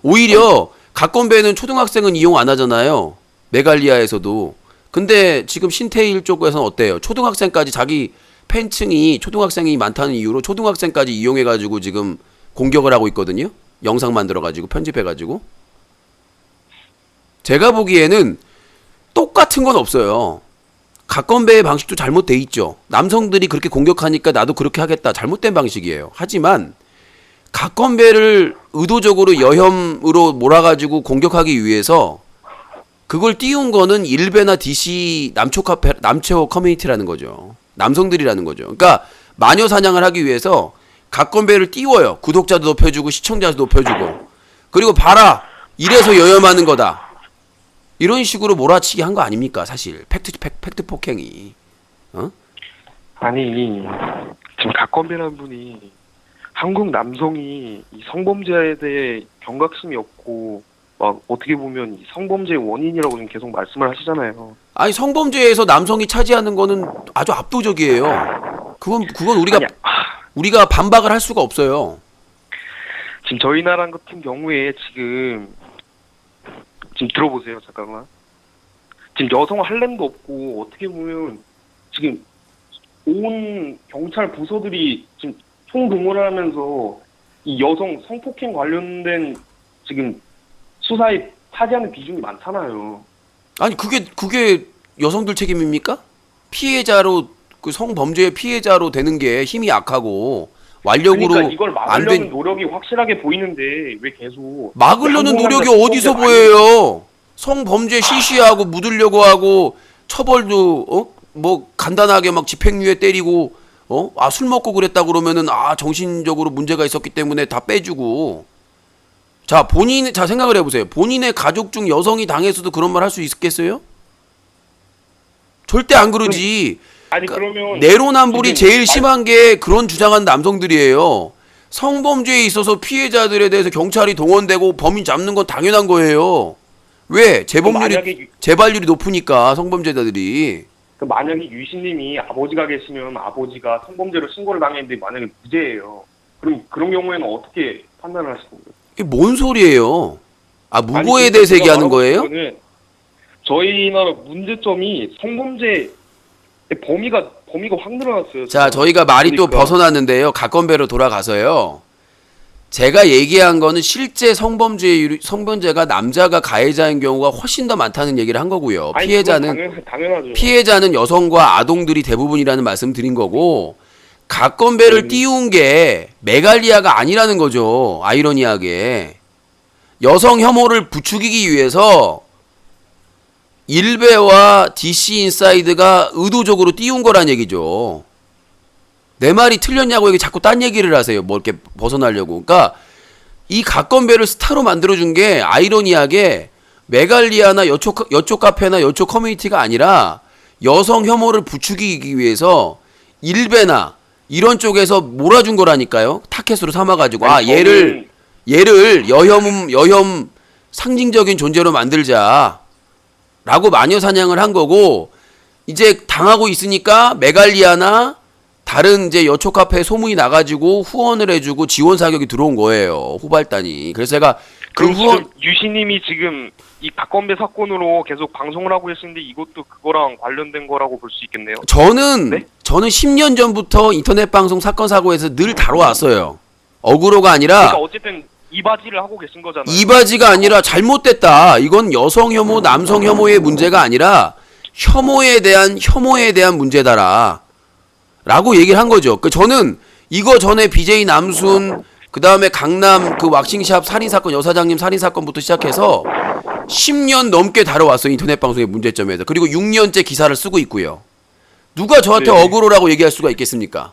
A: 오히려 각건배는 초등학생은 이용 안 하잖아요. 메갈리아에서도. 근데 지금 신태일 쪽에서는 어때요? 초등학생까지 자기 팬층이 초등학생이 많다는 이유로 초등학생까지 이용해가지고 지금 공격을 하고 있거든요. 영상 만들어가지고 편집해가지고. 제가 보기에는 똑같은 건 없어요. 각건배의 방식도 잘못돼 있죠. 남성들이 그렇게 공격하니까 나도 그렇게 하겠다. 잘못된 방식이에요. 하지만 각건배를 의도적으로 여혐으로 몰아가지고 공격하기 위해서 그걸 띄운 거는 일베나 DC 남초 카페, 남초 커뮤니티라는 거죠. 남성들이라는 거죠. 그러니까 마녀 사냥을 하기 위해서 각건배를 띄워요. 구독자도 높여주고 시청자도 높여주고. 그리고 봐라. 이래서 여혐하는 거다. 이런 식으로 몰아치기 한 거 아닙니까? 사실 팩트 폭행이. 어?
I: 아니 지금 각건배라는 분이 한국 남성이 이 성범죄에 대해 경각심이 없고 막 어떻게 보면 이 성범죄의 원인이라고 지금 계속 말씀을 하시잖아요.
A: 아니 성범죄에서 남성이 차지하는 거는 아주 압도적이에요. 그건 우리가 반박을 할 수가 없어요.
I: 지금 저희 나라 같은 경우에 지금 들어보세요. 잠깐만. 지금 여성 할렘도 없고 어떻게 보면 지금 온 경찰 부서들이 지금 총동원을 하면서 이 여성 성폭행 관련된 지금 수사에 차지하는 비중이 많잖아요.
A: 아니 그게 여성들 책임입니까? 피해자로 그 성범죄의 피해자로 되는 게 힘이 약하고 완력으로
H: 그러니까 이걸
A: 안
H: 막으려는
A: 된
H: 노력이 확실하게 보이는데 왜 계속
A: 막으려는 노력이
H: 한국만
A: 어디서
H: 성범죄
A: 보여요? 성범죄 시시하고 묻으려고 하고 처벌도 뭐 간단하게 막 집행유예 때리고 술 먹고 그랬다 그러면은 정신적으로 문제가 있었기 때문에 다 빼주고. 자 생각을 해보세요. 본인의 가족 중 여성이 당해서도 그런 말 할 수 있겠어요? 절대 안 그러지.
H: 아니 그러면
A: 내로남불이
H: 지금
A: 제일 심한 게 그런 주장하는 남성들이에요. 성범죄에 있어서 피해자들에 대해서 경찰이 동원되고 범인 잡는 건 당연한 거예요. 왜? 재발률이 높으니까 성범죄자들이.
H: 만약에 유신님이 아버지가 계시면 아버지가 성범죄로 신고를 당했는데 만약에 무죄예요. 그럼 그런 경우에는 어떻게 판단을 하실 건가요?
A: 이게 뭔 소리예요? 무고에 대해서 얘기하는 거예요?
H: 저희 나라 문제점이 성범죄 범위가 확 늘어났어요.
A: 자, 저희가 말이 또 벗어났는데요. 각건배로 돌아가서요. 제가 얘기한 거는 실제 성범죄가 남자가 가해자인 경우가 훨씬 더 많다는 얘기를 한 거고요.
H: 아니, 당연하죠.
A: 피해자는 여성과 아동들이 대부분이라는 말씀 드린 거고, 각건배를 띄운 게 메갈리아가 아니라는 거죠. 아이러니하게. 여성 혐오를 부추기기 위해서 일베와 DC 인사이드가 의도적으로 띄운 거란 얘기죠. 내 말이 틀렸냐고 이게 자꾸 딴 얘기를 하세요. 뭐 이렇게 벗어나려고. 그러니까 이 각건배를 스타로 만들어준 게 아이러니하게 메갈리아나 여쪽 카페나 여쪽 커뮤니티가 아니라 여성 혐오를 부추기기 위해서 일베나 이런 쪽에서 몰아준 거라니까요. 타켓으로 삼아가지고 얘를 여혐 상징적인 존재로 만들자 라고 마녀 사냥을 한 거고, 이제 당하고 있으니까 메갈리아나 다른 이제 여초 카페에 소문이 나가지고 후원을 해주고 지원 사격이 들어온 거예요. 후발단이. 그래서 제가
I: 유신님이 지금 이 각건배 사건으로 계속 방송을 하고 계시는데 이것도 그거랑 관련된 거라고 볼 수 있겠네요.
A: 저는 10년 전부터 인터넷 방송 사건 사고에서 늘 다뤄왔어요. 어그로가 아니라.
I: 그러니까 어쨌든 이바지를 하고 계신 거잖아요.
A: 이바지가 아니라 잘못됐다. 이건 여성 혐오, 남성 혐오의 문제가 아니라 혐오에 대한 문제다라. 라고 얘기를 한 거죠. 저는 이거 전에 BJ 남순, 그 다음에 강남 그 왁싱샵 살인사건, 여사장님 살인사건부터 시작해서 10년 넘게 다뤄왔어요. 인터넷 방송의 문제점에 대해서. 그리고 6년째 기사를 쓰고 있고요. 누가 저한테
I: 네.
A: 어그로라고 얘기할 수가 있겠습니까?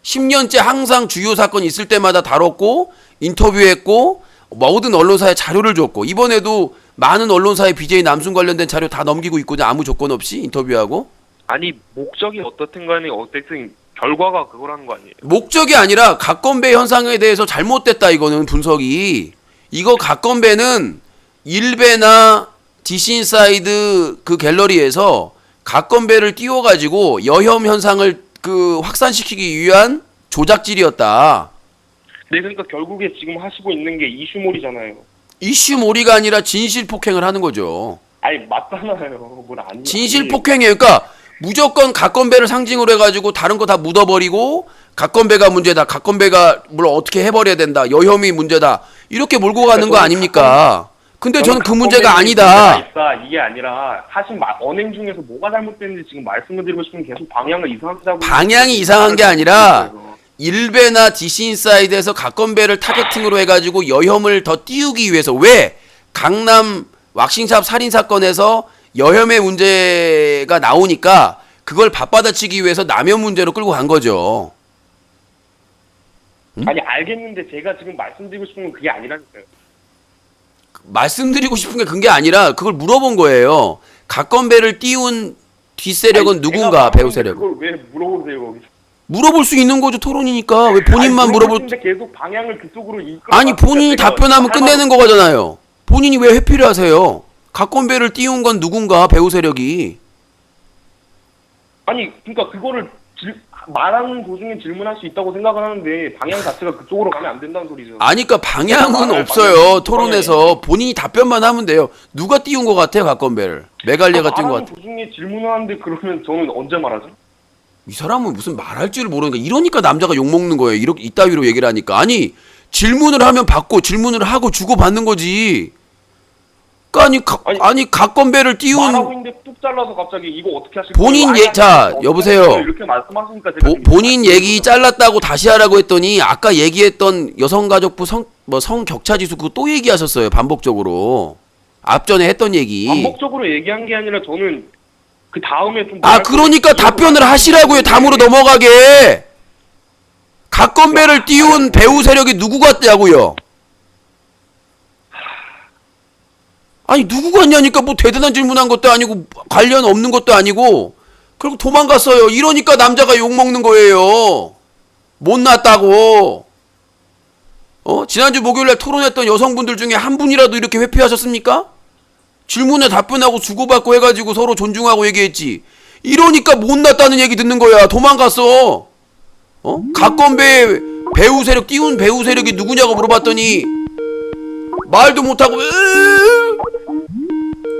A: 10년째 항상 주요 사건 있을 때마다 다뤘고 인터뷰했고 모든 언론사에 자료를 줬고 이번에도 많은 언론사에 BJ 남순 관련된 자료 다 넘기고 있거든요. 아무 조건 없이 인터뷰하고.
I: 아니 목적이 어떻든 간에 어쨌든 결과가 그거라는 거 아니에요?
A: 목적이 아니라 각건배 현상에 대해서 잘못됐다. 이거는 분석이. 이거 각건배는 일베나 디시인사이드 그 갤러리에서 각건배를 띄워가지고 여혐 현상을 그 확산시키기 위한 조작질이었다.
I: 네, 그러니까 결국에 지금 하시고 있는 게 이슈몰이잖아요.
A: 이슈몰이가 아니라 진실 폭행을 하는 거죠.
I: 아니 맞잖아요. 뭘 아니?
A: 진실 폭행이에요. 그러니까 무조건 각건배를 상징으로 해가지고 다른 거 다 묻어버리고 각건배가 문제다. 각건배가 뭘 어떻게 해버려야 된다. 여혐이 문제다. 이렇게 몰고 가는 거 아닙니까? 근데 저는 그 문제가 아니다.
I: 이게 아니라 하신 언행 중에서 뭐가 잘못됐는지 지금 말씀을 드리고 싶은 게 계속 방향을 이상하게 잡고
A: 방향이 이상한 게 아니라 일베나 디시인사이드에서 각건배를 타겟팅으로 해가지고 여혐을 더 띄우기 위해서. 왜? 강남 왁싱샵 살인사건에서 여혐의 문제가 나오니까 그걸 받받아치기 위해서 남혐 문제로 끌고 간 거죠.
I: 아니 알겠는데 제가 지금 말씀드리고 싶은 건 그게 아니라니까요.
A: 말씀드리고 싶은 게 그게 아니라 그걸 물어본 거예요. 각건배를 띄운 뒷세력은
I: 아니,
A: 누군가,
I: 제가
A: 배우 세력.
I: 그걸 왜 물어보세요 거기서?
A: 물어볼 수 있는 거죠. 토론이니까. 왜 본인만 물어볼.
I: 근데 계속 방향을 그쪽으로 이끌어.
A: 아니 본인이 답변하면 끝내는 거잖아요. 본인이 왜 회피를 하세요? 각건배를 띄운 건 누군가, 배우 세력이.
I: 아니 그러니까 그거를 말하는 도중에 질문할 수 있다고 생각을 하는데 방향 자체가 그쪽으로 가면 안 된다는 소리죠.
A: 아니 그러니까 방향은 없어요. 토론에서 본인이 답변만 하면 돼요. 누가 띄운 것 같아요, 각건배를? 메갈리아가 띄운 것
I: 말하는
A: 같아요.
I: 도중에 질문하는데 그러면 저는 언제 말하죠?
A: 이 사람은 무슨 말할 줄 모르니까 이러니까 남자가 욕먹는 거예요. 이렇게 이따위로 얘기를 하니까. 아니 질문을 하면 받고 질문을 하고 주고 받는 거지. 그러니까 아니 각건배를 띄운
I: 말하고 있는데 뚝 잘라서 갑자기 이거 어떻게 하실
A: 본인
I: 거예요?
A: 자
I: 어떻게
A: 여보세요.
I: 하실 거예요? 이렇게 말씀하시니까 제가 지금
A: 본인 얘기 잘랐다고 다시 하라고 했더니 아까 얘기했던 여성가족부 성격차지수 그거 또 얘기하셨어요. 반복적으로. 앞전에 했던 얘기.
I: 반복적으로 얘기한 게 아니라 저는 그 다음에 좀
A: 그러니까 답변을 하시라고요. 다음으로 넘어가게. 각건배를 띄운 배우 세력이 누구 같냐고요. 아니 누구 같냐니까. 뭐 대단한 질문한 것도 아니고 관련 없는 것도 아니고. 그리고 도망갔어요. 이러니까 남자가 욕먹는 거예요. 못났다고. 지난주 목요일날 토론했던 여성분들 중에 한 분이라도 이렇게 회피하셨습니까? 질문에 답변하고 주고받고 해가지고 서로 존중하고 얘기했지. 이러니까 못났다는 얘기 듣는 거야. 도망갔어. 각건배 배우 세력 띄운 배우 세력이 누구냐고 물어봤더니 말도 못하고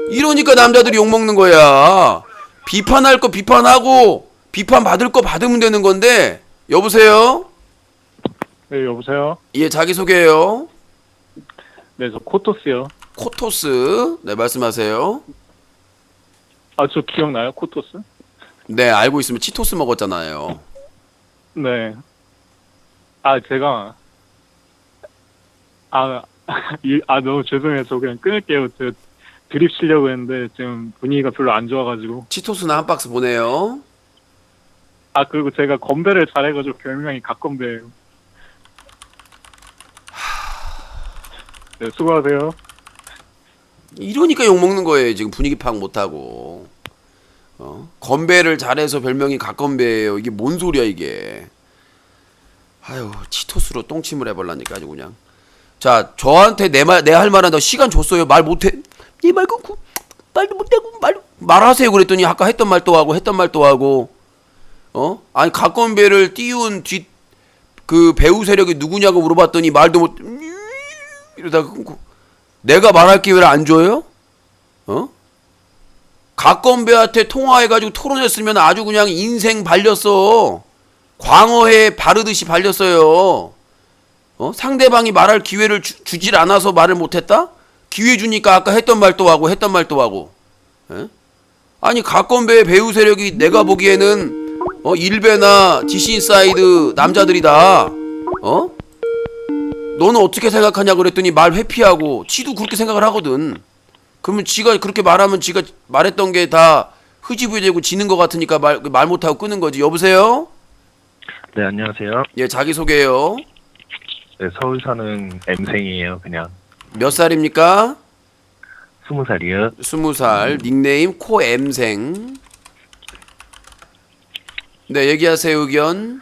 A: 이러니까 남자들이 욕먹는 거야. 비판할 거 비판하고 비판받을 거 받으면 되는 건데. 여보세요?
J: 네, 여보세요?
A: 예, 자기소개해요.
J: 네, 저 코토스요.
A: 코토스. 네, 말씀하세요.
J: 저 기억나요? 코토스?
A: 네, 알고 있으면 치토스 먹었잖아요.
J: 네. 제가 너무 죄송해요. 저 그냥 끊을게요. 제가 드립 치려고 했는데 지금 분위기가 별로 안 좋아가지고.
A: 치토스나 한 박스 보내요.
J: 그리고 제가 건배를 잘해가지고 별명이 각건배예요. 네, 수고하세요.
A: 이러니까 욕먹는 거예요. 지금 분위기 파악 못하고. 건배를 잘해서 별명이 각건배예요. 이게 뭔 소리야 이게. 아유, 치토스로 똥침을 해버라니까 아주 그냥. 자, 저한테 내 할 말은 더 시간 줬어요. 말 못해. 이 말 끊고 말도 못하고 말하세요. 그랬더니 아까 했던 말 또 하고. 아니 각건배를 띄운 뒷 그 배우 세력이 누구냐고 물어봤더니 말도 못. 이러다가 끊고. 내가 말할 기회를 안 줘요? 각건배한테 통화해가지고 토론했으면 아주 그냥 인생 발렸어. 광어에 바르듯이 발렸어요. 상대방이 말할 기회를 주질 않아서 말을 못했다? 기회 주니까 아까 했던 말 또 하고. 에? 아니 각건배의 배우 세력이 내가 보기에는 일베나 디시인사이드 남자들이다. 너는 어떻게 생각하냐 그랬더니 말 회피하고 지도 그렇게 생각을 하거든. 그러면 지가 그렇게 말하면 지가 말했던 게 다 흐지부지되고 지는 것 같으니까 말 못하고 끄는 거지. 여보세요?
K: 네, 안녕하세요.
A: 예, 자기소개요.
K: 네, 서울 사는 M생이에요, 그냥.
A: 몇 살입니까?
K: 20살이요.
A: 20살. 닉네임 코엠생. 네, 얘기하세요, 의견.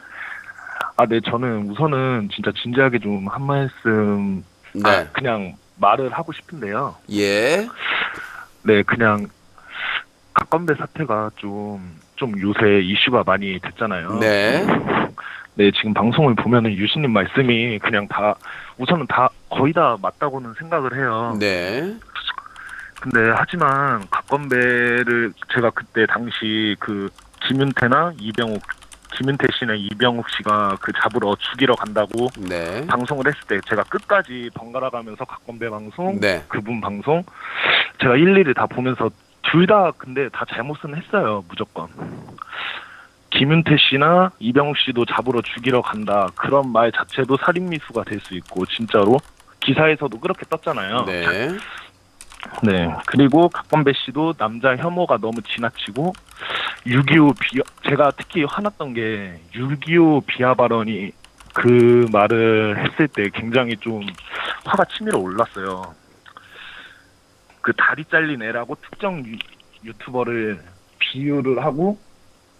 K: 아, 네, 저는 우선은 진짜 진지하게 좀 한 말씀,
A: 네.
K: 그냥 말을 하고 싶은데요.
A: 예.
K: 네, 그냥 각건배 사태가 좀 요새 이슈가 많이 됐잖아요.
A: 네.
K: 네, 지금 방송을 보면은 유신님 말씀이 그냥 우선은 다 거의 다 맞다고는 생각을 해요.
A: 네.
K: 근데 하지만 각건배를 제가 그때 당시 그 김윤태 씨나 이병욱 씨가 그 잡으러 죽이러 간다고
A: 네.
K: 방송을 했을 때 제가 끝까지 번갈아 가면서 각건배 방송,
A: 네.
K: 그분 방송 제가 일일이 다 보면서 둘 다 근데 다 잘못은 했어요, 무조건. 김윤태 씨나 이병욱 씨도 잡으러 죽이러 간다. 그런 말 자체도 살인미수가 될 수 있고 진짜로 기사에서도 그렇게 떴잖아요.
A: 네.
K: 네. 그리고 각건배 씨도 남자 혐오가 너무 지나치고 6.25 제가 특히 화났던 게 6.25 비하 발언이 그 말을 했을 때 굉장히 좀 화가 치밀어 올랐어요. 그 다리 잘린 애라고 특정 유튜버를 비유를 하고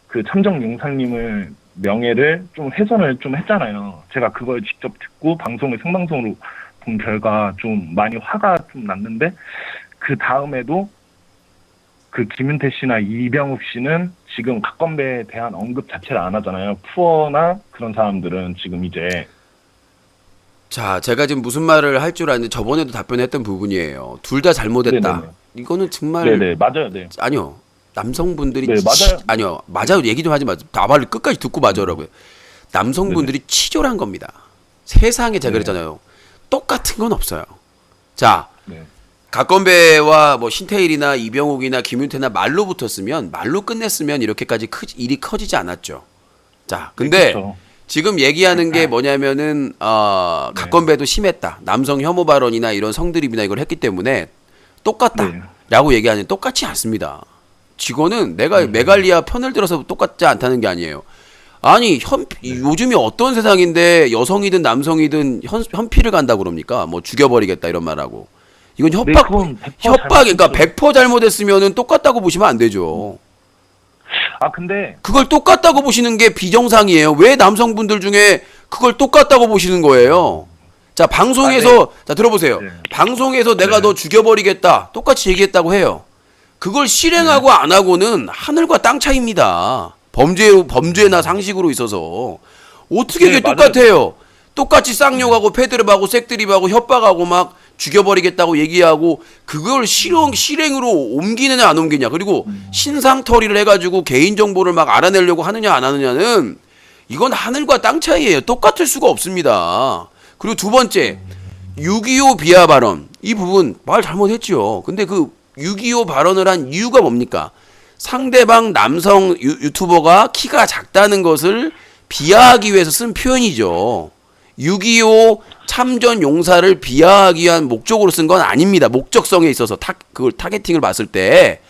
K: 그 참정 용사님을 명예를 좀 훼손을 좀 했잖아요. 제가 그걸 직접 듣고 방송을 생방송으로 본 결과 좀 많이 화가 좀 났는데 그 다음에도 그 김윤태 씨나 이병욱 씨는 지금 각건배에 대한 언급 자체를 안 하잖아요. 푸어나 그런 사람들은 지금 이제
A: 자, 제가 지금 무슨 말을 할 줄 아는데 저번에도 답변했던 부분이에요. 둘 다 잘못했다.
K: 네네네.
A: 이거는 정말
K: 네네 맞아요. 네.
A: 아니요. 남성분들이
K: 네, 맞아요.
A: 아니요. 맞아요. 얘기 좀 하지 마세요. 나발을 끝까지 듣고 맞으라고요. 남성분들이 치졸한 겁니다. 세상에 제가 그랬잖아요. 똑같은 건 없어요. 자,
K: 네.
A: 각건배와 뭐 신태일이나 이병욱이나 김윤태나 말로 붙었으면 말로 끝냈으면 이렇게까지 일이 커지지 않았죠. 자, 근데
K: 네, 그렇죠.
A: 지금 얘기하는 게 뭐냐면은 각건배도 심했다. 남성 혐오 발언이나 이런 성드립이나 이걸 했기 때문에 똑같다라고 얘기하는 똑같지 않습니다. 직원은 내가 메갈리아 편을 들어서 똑같지 않다는 게 아니에요. 아니 요즘이 어떤 세상인데 여성이든 남성이든 현피를 간다 그럽니까? 뭐 죽여버리겠다 이런 말하고. 이건 협박, 그러니까 100% 잘못했으면은 똑같다고 보시면 안 되죠.
K: 아 근데
A: 그걸 똑같다고 보시는 게 비정상이에요. 왜 남성분들 중에 그걸 똑같다고 보시는 거예요? 자, 방송에서 자 들어보세요. 방송에서 내가 너 죽여버리겠다 똑같이 얘기했다고 해요. 그걸 실행하고 안 하고는 하늘과 땅 차이입니다. 범죄나 상식으로 있어서 어떻게 이게 똑같아요? 똑같이 쌍욕하고 패드립하고 색드립하고 협박하고 막 죽여버리겠다고 얘기하고 그걸 실행으로 옮기느냐 안 옮기냐, 그리고 신상털이를 해가지고 개인정보를 막 알아내려고 하느냐 안 하느냐는 이건 하늘과 땅 차이예요. 똑같을 수가 없습니다. 그리고 두 번째 6.25 비하 발언, 이 부분 말 잘못했죠. 근데 그 6.25 발언을 한 이유가 뭡니까? 상대방 남성 유튜버가 키가 작다는 것을 비하하기 위해서 쓴 표현이죠. 6.25 참전 용사를 비하하기 위한 목적으로 쓴 건 아닙니다. 목적성에 있어서 그걸 타겟팅을 봤을 때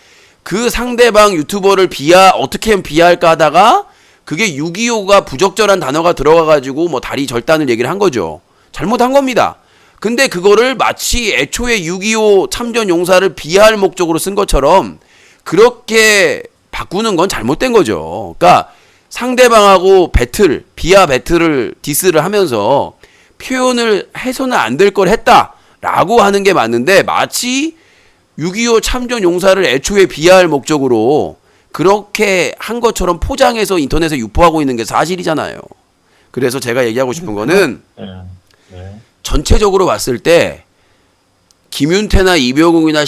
A: 그 상대방 유튜버를 어떻게 하면 비하할까 하다가 그게 6.25가 부적절한 단어가 들어가가지고 뭐 다리 절단을 얘기를 한 거죠. 잘못한 겁니다. 근데 그거를 마치 애초에 6.25 참전 용사를 비하할 목적으로 쓴 것처럼 그렇게 바꾸는 건 잘못된 거죠. 그러니까 상대방하고 비하 배틀을 디스를 하면서 표현을 해서는 안 될 걸 했다라고 하는 게 맞는데 마치 6.25 참전 용사를 애초에 비하할 목적으로 그렇게 한 것처럼 포장해서 인터넷에 유포하고 있는 게 사실이잖아요. 그래서 제가 얘기하고 싶은 거는 전체적으로 봤을 때 김윤태나 이병욱이나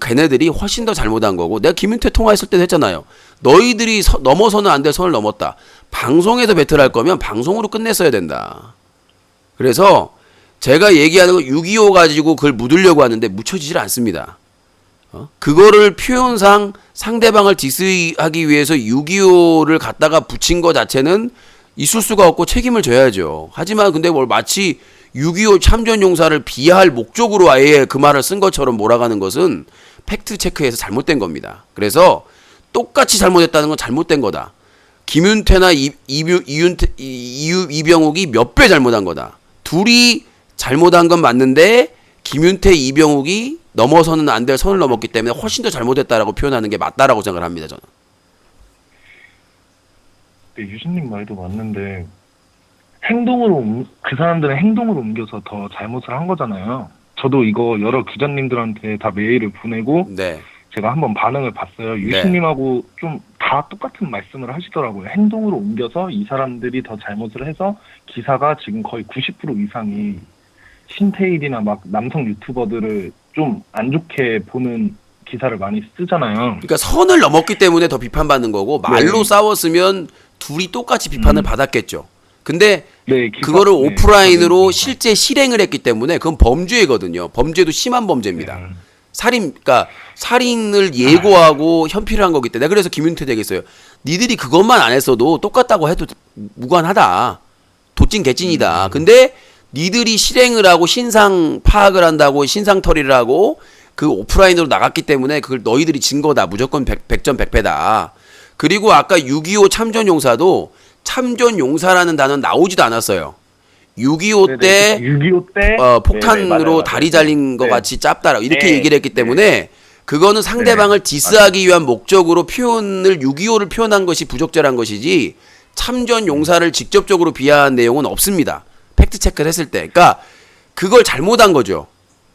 A: 걔네들이 훨씬 더 잘못한 거고, 내가 김윤태 통화했을 때도 했잖아요. 너희들이 넘어서는 안 될 선을 넘었다. 방송에서 배틀할 거면 방송으로 끝냈어야 된다. 그래서 제가 얘기하는 거 6.25 가지고 그걸 묻으려고 하는데 묻혀지질 않습니다. 그거를 표현상 상대방을 디스하기 위해서 6.25를 갖다가 붙인 거 자체는 있을 수가 없고 책임을 져야죠. 하지만 근데 뭘 마치 6.25 참전용사를 비하할 목적으로 아예 그 말을 쓴 것처럼 몰아가는 것은 팩트체크에서 잘못된 겁니다. 그래서 똑같이 잘못했다는 건 잘못된 거다. 김윤태나 이병욱이 몇 배 잘못한 거다. 둘이 잘못한 건 맞는데 김윤태, 이병욱이 넘어서는 안 될 선을 넘었기 때문에 훨씬 더 잘못했다라고 표현하는 게 맞다라고 생각을 합니다. 저는.
K: 네, 유신님 말도 맞는데 그 사람들은 행동으로 옮겨서 더 잘못을 한 거잖아요. 저도 이거 여러 기자님들한테 다 메일을 보내고
A: 네.
K: 제가 한번 반응을 봤어요. 유신님하고 좀 다 똑같은 말씀을 하시더라고요. 행동으로 옮겨서 이 사람들이 더 잘못을 해서 기사가 지금 거의 90% 이상이 신태일이나 막 남성 유튜버들을 좀 안 좋게 보는 기사를 많이 쓰잖아요.
A: 그러니까 선을 넘었기 때문에 더 비판받는 거고 말로 싸웠으면 둘이 똑같이 비판을 받았겠죠. 근데 그거를 오프라인으로 실제 실행을 했기 때문에 그건 범죄거든요. 범죄도 심한 범죄입니다. 그러니까 살인을 예고하고 현피를 한 거기 때문에 그래서 김윤태 되겠어요. 니들이 그것만 안 했어도 똑같다고 해도 무관하다. 도찐 개찐이다. 근데 니들이 실행을 하고 신상 파악을 한다고 신상털이를 하고 그 오프라인으로 나갔기 때문에 그걸 너희들이 진 거다. 무조건 100점 100패다. 그리고 아까 6.25 참전용사도 참전용사라는 단어는 나오지도 않았어요. 6.25 때,
K: 6.25 때
A: 폭탄으로
K: 맞아요.
A: 다리 잘린 것 같이 짭다라 이렇게
K: 네.
A: 얘기를 했기 때문에 그거는 상대방을 디스하기 위한 목적으로 표현을 6.25를 표현한 것이 부적절한 것이지 참전 용사를 직접적으로 비하한 내용은 없습니다. 팩트 체크를 했을 때. 그러니까 그걸 잘못한 거죠.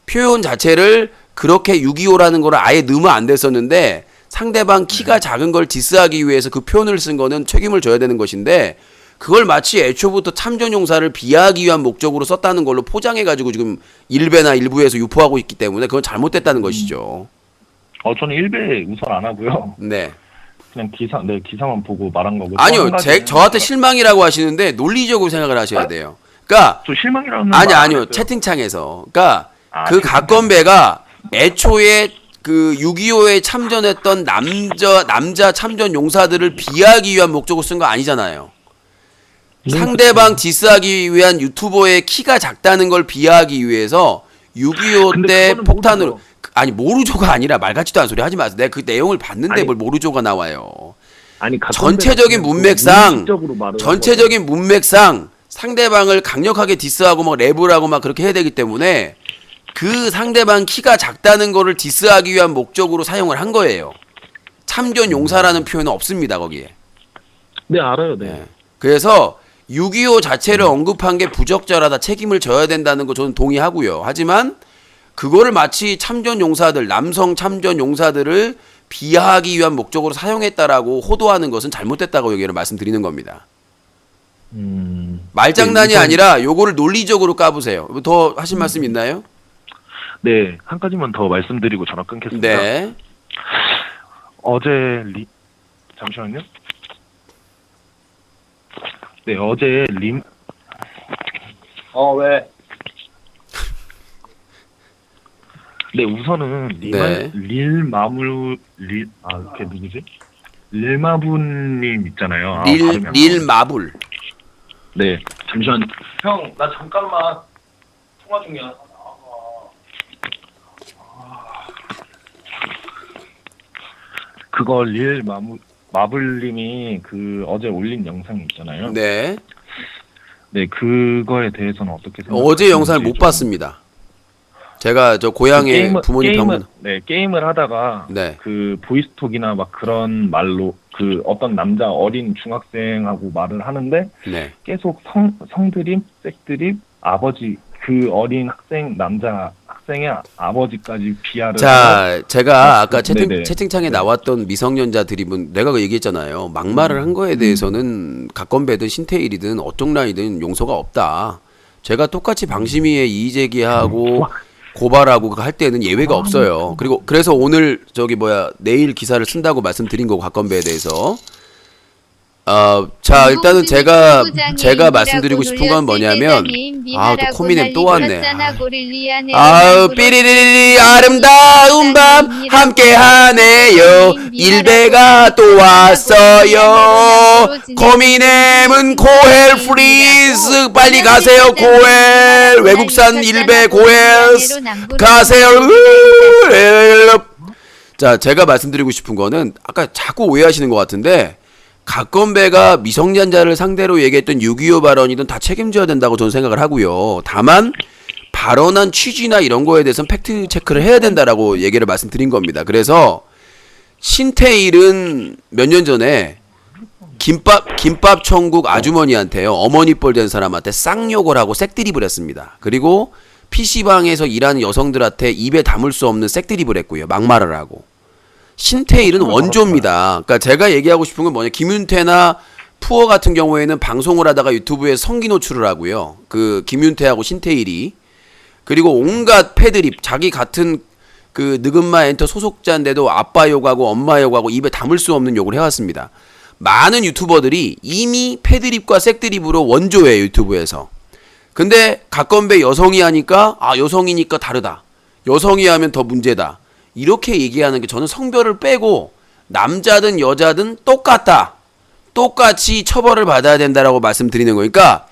A: 표현 자체를 그렇게 6.25라는 걸 아예 넣으면 안 됐었는데 상대방 키가 작은 걸 디스하기 위해서 그 표현을 쓴 거는 책임을 져야 되는 것인데 그걸 마치 애초부터 참전용사를 비하하기 위한 목적으로 썼다는 걸로 포장해가지고 지금 일베나 일부에서 유포하고 있기 때문에 그건 잘못됐다는 것이죠.
K: 저는 일베 우선 안 하고요.
A: 네.
K: 그냥 기사만 보고 말한 거고.
A: 아니요, 저한테 실망이라고 하시는데 논리적으로 생각을 하셔야 돼요. 그러니까
K: 저 실망이라는
A: 아니요, 채팅창에서. 그러니까 그 각건배가 애초에 그 6.25에 참전했던 남자 참전 용사들을 비하하기 위한 목적으로 쓴 거 아니잖아요. 상대방 디스하기 위한 유튜버의 키가 작다는 걸 비하하기 위해서 6.25 때 폭탄으로 아니 모르조가 아니라 말 같지도 않은 소리 하지 마세요. 내가 그 내용을 봤는데 뭘 모르조가 나와요. 전체적인 문맥상 상대방을 강력하게 디스하고 막 랩을 하고 막 그렇게 해야 되기 때문에 그 상대방 키가 작다는 거를 디스하기 위한 목적으로 사용을 한 거예요. 참전 용사라는 표현은 없습니다 거기에.
K: 네 알아요. 네.
A: 그래서 6.25 자체를 언급한 게 부적절하다, 책임을 져야 된다는 거 저는 동의하고요. 하지만 그거를 마치 참전 용사들, 남성 참전 용사들을 비하하기 위한 목적으로 사용했다라고 호도하는 것은 잘못됐다고 여기를 말씀드리는 겁니다. 말장난이 아니라 요거를 논리적으로 까보세요. 더 하실 말씀 있나요?
K: 네, 한 가지만 더 말씀드리고 전화 끊겠습니다.
A: 네.
K: 잠시만요. 네, 어제
F: 왜?
K: 네, 우선은 릴마부님 있잖아요.
A: 릴마불.
K: 네, 잠시만. 형, 나 잠깐만 통화 중이야. 그거 마블님이 그 어제 올린 영상이 있잖아요.
A: 네.
K: 네, 그거에 대해서는 어떻게 생각하세요?
A: 어제 영상을 못 봤습니다. 제가 저 고향에 부모님 병원.
K: 게임을 하다가 그 보이스톡이나 막 그런 말로 그 어떤 남자 어린 중학생하고 말을 하는데 계속 성드립, 색드립, 아버지 그 어린 남자 학생의 아버지까지 비하를.
A: 자, 제가 아까 채팅창에 나왔던 미성년자 드립은 내가 그 얘기했잖아요. 막말을 한 거에 대해서는 각건배든 신태일이든 어종란이든 용서가 없다. 제가 똑같이 방심위에 이의제기하고 고발하고 할 때는 예외가 없어요. 그리고 그래서 오늘 내일 기사를 쓴다고 말씀드린 거고 각건배에 대해서 자, 일단은 제가 말씀드리고 싶은 건 뭐냐면, 또 코미넴 또 왔네. 삐리리리 아름다운 밤 함께하네요. 일베가 또 왔어요. 코미넴은 코엘 프리즈 빨리 가세요. 코엘 외국산 일베 코엘 가세요. 자, 제가 말씀드리고 싶은 거는 아까 자꾸 오해하시는 것 같은데, 각건배가 미성년자를 상대로 얘기했던 6.25 발언이든 다 책임져야 된다고 저는 생각을 하고요. 다만 발언한 취지나 이런 거에 대해서는 팩트 체크를 해야 된다라고 얘기를 말씀드린 겁니다. 그래서 신태일은 몇 년 전에 김밥 천국 아주머니한테요, 어머니 뻘 된 사람한테 쌍욕을 하고 색드립을 했습니다. 그리고 PC방에서 일하는 여성들한테 입에 담을 수 없는 색드립을 했고요. 막말을 하고. 신태일은 원조입니다. 그러니까 제가 얘기하고 싶은 건 뭐냐, 김윤태나 푸어 같은 경우에는 방송을 하다가 유튜브에 성기 노출을 하고요. 그 김윤태하고 신태일이, 그리고 온갖 패드립, 자기 같은 그 느긋마 엔터 소속자인데도 아빠 욕하고 엄마 욕하고 입에 담을 수 없는 욕을 해왔습니다. 많은 유튜버들이 이미 패드립과 색드립으로 원조예요, 유튜브에서. 근데 각건배 여성이 하니까 여성이니까 다르다, 여성이 하면 더 문제다, 이렇게 얘기하는 게 저는 성별을 빼고 남자든 여자든 똑같다, 똑같이 처벌을 받아야 된다라고 말씀드리는 거니까,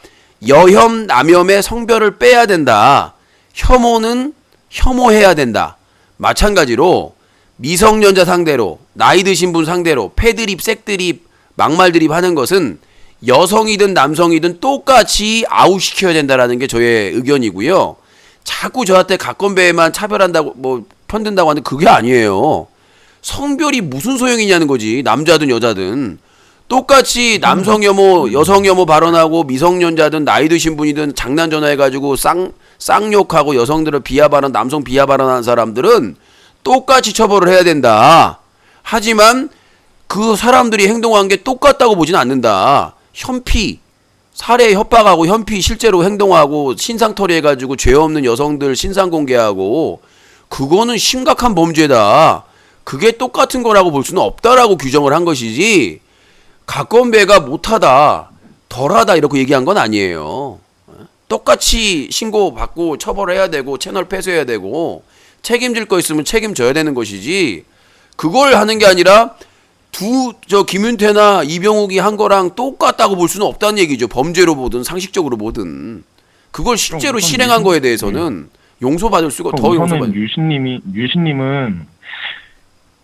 A: 여혐 남혐의 성별을 빼야 된다, 혐오는 혐오해야 된다. 마찬가지로 미성년자 상대로, 나이 드신 분 상대로 패드립, 색드립, 막말드립 하는 것은 여성이든 남성이든 똑같이 아웃시켜야 된다라는 게 저의 의견이고요. 자꾸 저한테 각건배만 차별한다고 뭐 편든다고 하는데 그게 아니에요. 성별이 무슨 소용이냐는 거지. 남자든 여자든 똑같이 남성 혐오, 여성 혐오 발언하고, 미성년자든 나이 드신 분이든 장난 전화해가지고 쌍욕하고 여성들을 비하 발언, 남성 비하 발언하는 사람들은 똑같이 처벌을 해야 된다. 하지만 그 사람들이 행동한 게 똑같다고 보진 않는다. 현피, 살해 협박하고 현피 실제로 행동하고 신상털이 해가지고 죄 없는 여성들 신상 공개하고, 그거는 심각한 범죄다. 그게 똑같은 거라고 볼 수는 없다라고 규정을 한 것이지, 각건배가 못하다, 덜하다 이렇게 얘기한 건 아니에요. 똑같이 신고받고 처벌해야 되고 채널 폐쇄해야 되고 책임질 거 있으면 책임져야 되는 것이지, 그걸 하는 게 아니라 김윤태나 이병욱이 한 거랑 똑같다고 볼 수는 없다는 얘기죠. 범죄로 보든 상식적으로 보든. 그걸 실제로 실행한 거에 대해서는 용서받을 수가, 더 용서받을.
K: 유신님은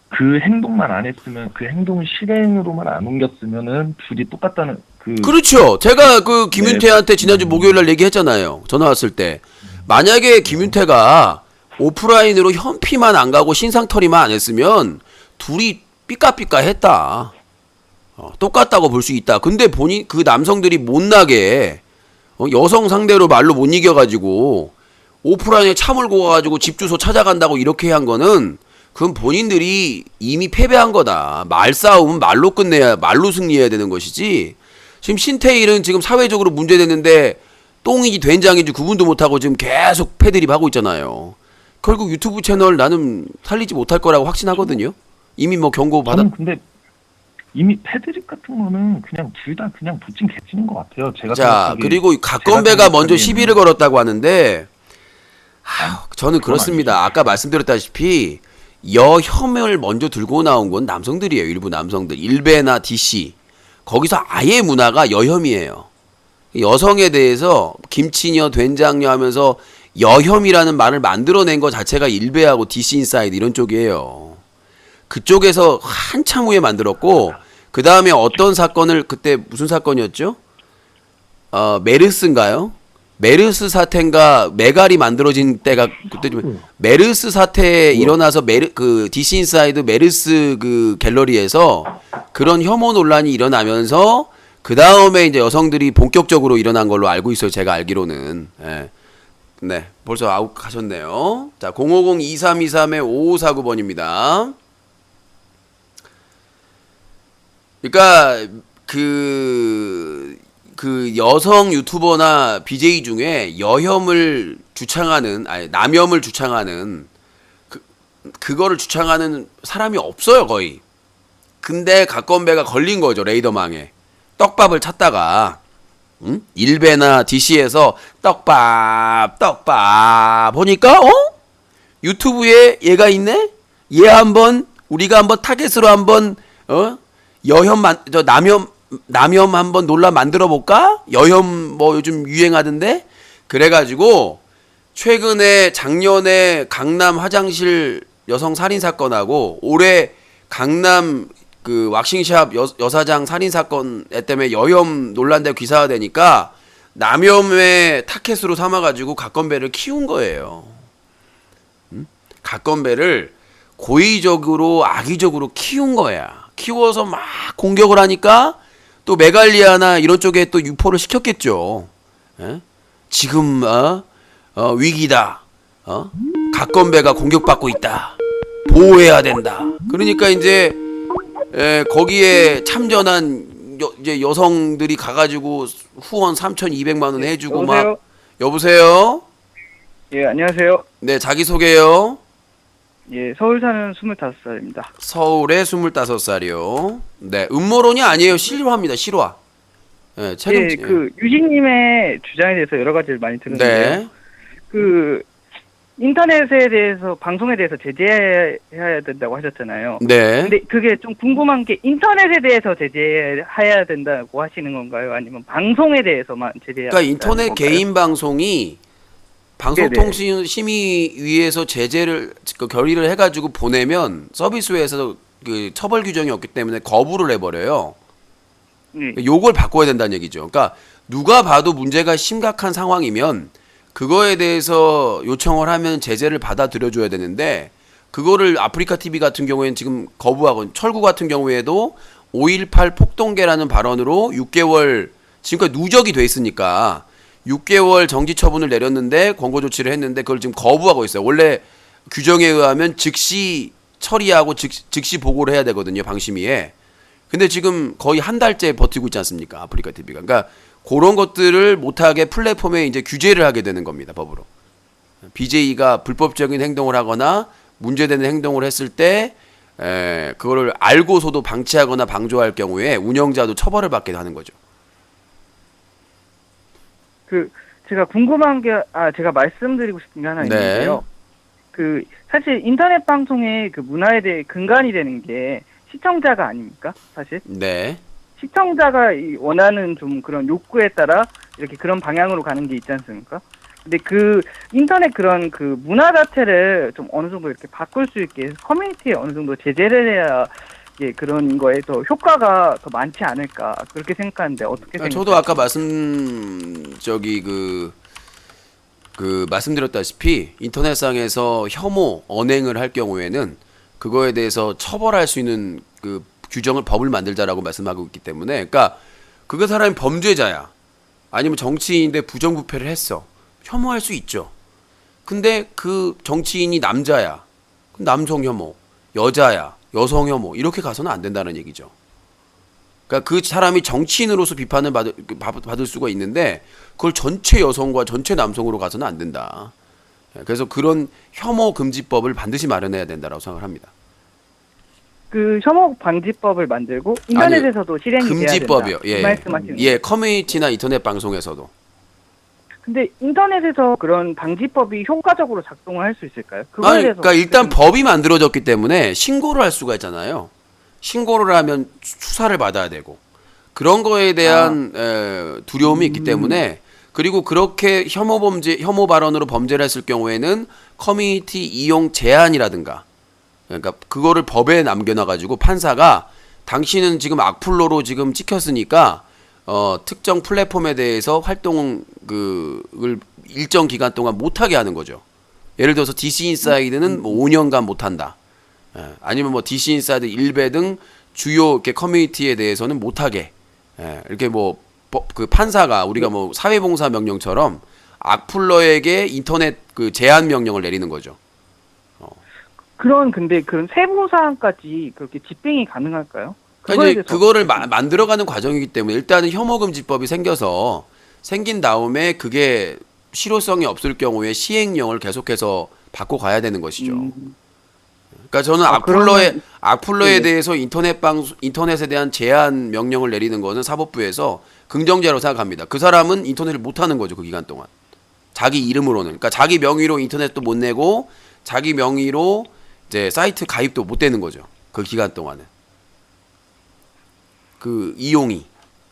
K: 그 행동만 안 했으면, 그 행동을 실행으로만 안 옮겼으면은 둘이 똑같다는
A: 그렇죠. 제가 그 김윤태한테 지난주 목요일날 얘기했잖아요. 전화 왔을 때. 만약에 김윤태가 오프라인으로 현피만 안 가고 신상털이만 안 했으면 둘이 삐까삐까 했다. 똑같다고 볼 수 있다. 근데 그 남성들이 못나게 여성 상대로 말로 못 이겨가지고 오프라인에 차 몰고 가가지고 집 주소 찾아간다고 이렇게 한 거는, 그건 본인들이 이미 패배한 거다. 말싸움은 말로 끝내야, 말로 승리해야 되는 것이지. 지금 신태일은 지금 사회적으로 문제됐는데 똥인지 된장인지 구분도 못하고 지금 계속 패드립 하고 있잖아요. 결국 유튜브 채널 나는 살리지 못할 거라고 확신하거든요. 이미 뭐 경고 받아.
K: 근데 이미 패드립 같은 거는 그냥 둘 다 그냥 부친 개찐인 것 같아요. 제가
A: 자, 그리고 각건배가 먼저 시비를 걸었다고 하는데, 저는 그렇습니다. 아까 말씀드렸다시피 여혐을 먼저 들고 나온 건 남성들이에요. 일부 남성들, 일베나 DC, 거기서 아예 문화가 여혐이에요. 여성에 대해서 김치녀, 된장녀 하면서 여혐이라는 말을 만들어낸 것 자체가 일베하고 DC 인사이드 이런 쪽이에요. 그쪽에서 한참 후에 만들었고, 그 다음에 어떤 사건을, 그때 무슨 사건이었죠? 메르스인가요? 메르스 사태인가, 메갈이 만들어진 때가 그때 좀, 메르스 사태 일어나서 그 DC 인사이드 메르스 그 갤러리에서 그런 혐오 논란이 일어나면서 그 다음에 이제 여성들이 본격적으로 일어난 걸로 알고 있어요. 제가 알기로는. 네, 벌써 아웃 가셨네요. 자, 050-2323-5549번입니다. 그러니까 그 여성 유튜버나 BJ 중에 여혐을 주창하는, 아니 남혐을 주창하는, 그거를 주창하는 사람이 없어요, 거의. 근데 각건배가 걸린 거죠, 레이더망에. 떡밥을 찾다가 일베나 DC에서 떡밥 보니까 유튜브에 얘가 있네. 얘 한번 우리가 한번 타겟으로 한번 남염 한번 논란 만들어 볼까? 여혐 뭐 요즘 유행하던데. 그래가지고 최근에 작년에 강남 화장실 여성 살인 사건하고 올해 강남 그 왁싱샵 여사장 살인 사건 때문에 여혐 논란되고 기사화되니까 남혐의 타켓으로 삼아가지고 각건배를 키운 거예요. 각건배를 고의적으로 악의적으로 키운 거야. 키워서 막 공격을 하니까 또 메갈리아나 이런 쪽에 또 유포를 시켰겠죠. 에? 지금 위기다. 각건배가 공격받고 있다. 보호해야 된다. 그러니까 이제 거기에 참전한 이제 여성들이 가가지고 후원 3,200만 원 해주고
L: 여보세요?
A: 막 여보세요?
L: 예, 안녕하세요.
A: 네, 자기 소개요.
L: 예, 서울 사는 25살입니다.
A: 서울에 25살이요. 네, 음모론이 아니에요. 실화입니다. 실화. 네, 책임.
L: 예, 그 유진님의 주장에 대해서 여러 가지를 많이 들었는데요.
A: 네.
L: 그 인터넷에 대해서 방송에 대해서 제재해야 된다고 하셨잖아요.
A: 네.
L: 근데 그게 좀 궁금한 게 인터넷에 대해서 제재해야 된다고 하시는 건가요? 아니면 방송에 대해서만 제재해야
A: 그러니까
L: 된다는
A: 인터넷
L: 건가요?
A: 개인 방송이 방송통신심의위에서 제재를 결의를 해가지고 보내면 서비스회에서 그 처벌 규정이 없기 때문에 거부를 해버려요. 요걸 바꿔야 된다는 얘기죠. 그러니까 누가 봐도 문제가 심각한 상황이면 그거에 대해서 요청을 하면 제재를 받아들여줘야 되는데 그거를 아프리카 TV 같은 경우에는 지금 거부하고 철구 같은 경우에도 5.18 폭동계라는 발언으로 6개월 지금까지 누적이 돼 있으니까 6개월 정지 처분을 내렸는데 권고 조치를 했는데 그걸 지금 거부하고 있어요. 원래 규정에 의하면 즉시 처리하고 즉시 보고를 해야 되거든요. 방심위에. 근데 지금 거의 한 달째 버티고 있지 않습니까? 아프리카 TV가. 그러니까 그런 것들을 못하게 플랫폼에 이제 규제를 하게 되는 겁니다. 법으로. BJ가 불법적인 행동을 하거나 문제되는 행동을 했을 때 그거를 알고서도 방치하거나 방조할 경우에 운영자도 처벌을 받게 하는 거죠.
L: 그 제가 궁금한 게 제가 말씀드리고 싶은 게 하나
A: 네.
L: 있는데요. 그 사실 인터넷 방송의 그 문화에 대해 근간이 되는 게 시청자가 아닙니까? 사실.
A: 네.
L: 시청자가 원하는 좀 그런 욕구에 따라 이렇게 그런 방향으로 가는 게 있지 않습니까? 근데 그 인터넷 그런 그 문화 자체를 좀 어느 정도 이렇게 바꿀 수 있게 커뮤니티에 어느 정도 제재를 해야 그런 거에 더 효과가 더 많지 않을까 그렇게 생각하는데 어떻게 생각하세요?
A: 저도 아까 말씀드렸다시피 인터넷상에서 혐오 언행을 할 경우에는 그거에 대해서 처벌할 수 있는 그 규정을 법을 만들자라고 말씀하고 있기 때문에 그러니까 그 사람이 범죄자야 아니면 정치인인데 부정부패를 했어 혐오할 수 있죠. 근데 그 정치인이 남자야 남성 혐오 여자야 여성 혐오 이렇게 가서는 안 된다는 얘기죠. 그러니까 그 사람이 정치인으로서 비판을 받을 수가 있는데 그걸 전체 여성과 전체 남성으로 가서는 안 된다. 그래서 그런 혐오 금지법을 반드시 마련해야 된다고 생각을 합니다.
L: 그 혐오 방지법을 만들고 인터넷에서도 실행이 돼야 된다.
A: 금지법이요. 예.
L: 말씀하시는
A: 예, 커뮤니티나 인터넷 방송에서도.
L: 근데 인터넷에서 그런 방지법이 효과적으로 작동을 할 수 있을까요? 그거에 대해서
A: 그러니까 일단 법이 만들어졌기 때문에 신고를 할 수가 있잖아요. 신고를 하면 수사를 받아야 되고 그런 거에 대한 두려움이 있기 때문에 그리고 그렇게 혐오 발언으로 범죄를 했을 경우에는 커뮤니티 이용 제한이라든가 그러니까 그거를 법에 남겨놔가지고 판사가 당신은 지금 악플로로 지금 찍혔으니까 특정 플랫폼에 대해서 활동을 일정 기간 동안 못하게 하는 거죠. 예를 들어서 DC 인사이드는 뭐 5년간 못한다. 아니면 뭐 DC 인사이드 일베 등 주요 이렇게 커뮤니티에 대해서는 못하게 이렇게 뭐 그 판사가 우리가 뭐 사회봉사 명령처럼 악플러에게 인터넷 그 제한 명령을 내리는 거죠.
L: 근데 그런 세부 사항까지 그렇게 집행이 가능할까요?
A: 그러니까 그거를 만들어가는 과정이기 때문에 일단은 혐오금지법이 생긴 다음에 그게 실효성이 없을 경우에 시행령을 계속해서 바꿔 가야 되는 것이죠. 그러니까 저는
L: 그러면-
A: 악플러에
L: 네네.
A: 대해서 인터넷에 대한 제한 명령을 내리는 거는 사법부에서 긍정제로 생각합니다. 그 사람은 인터넷을 못 하는 거죠, 그 기간 동안. 자기 이름으로는. 그러니까 자기 명의로 인터넷도 못 내고 자기 명의로 이제 사이트 가입도 못 되는 거죠. 그 기간 동안은. 그 이용이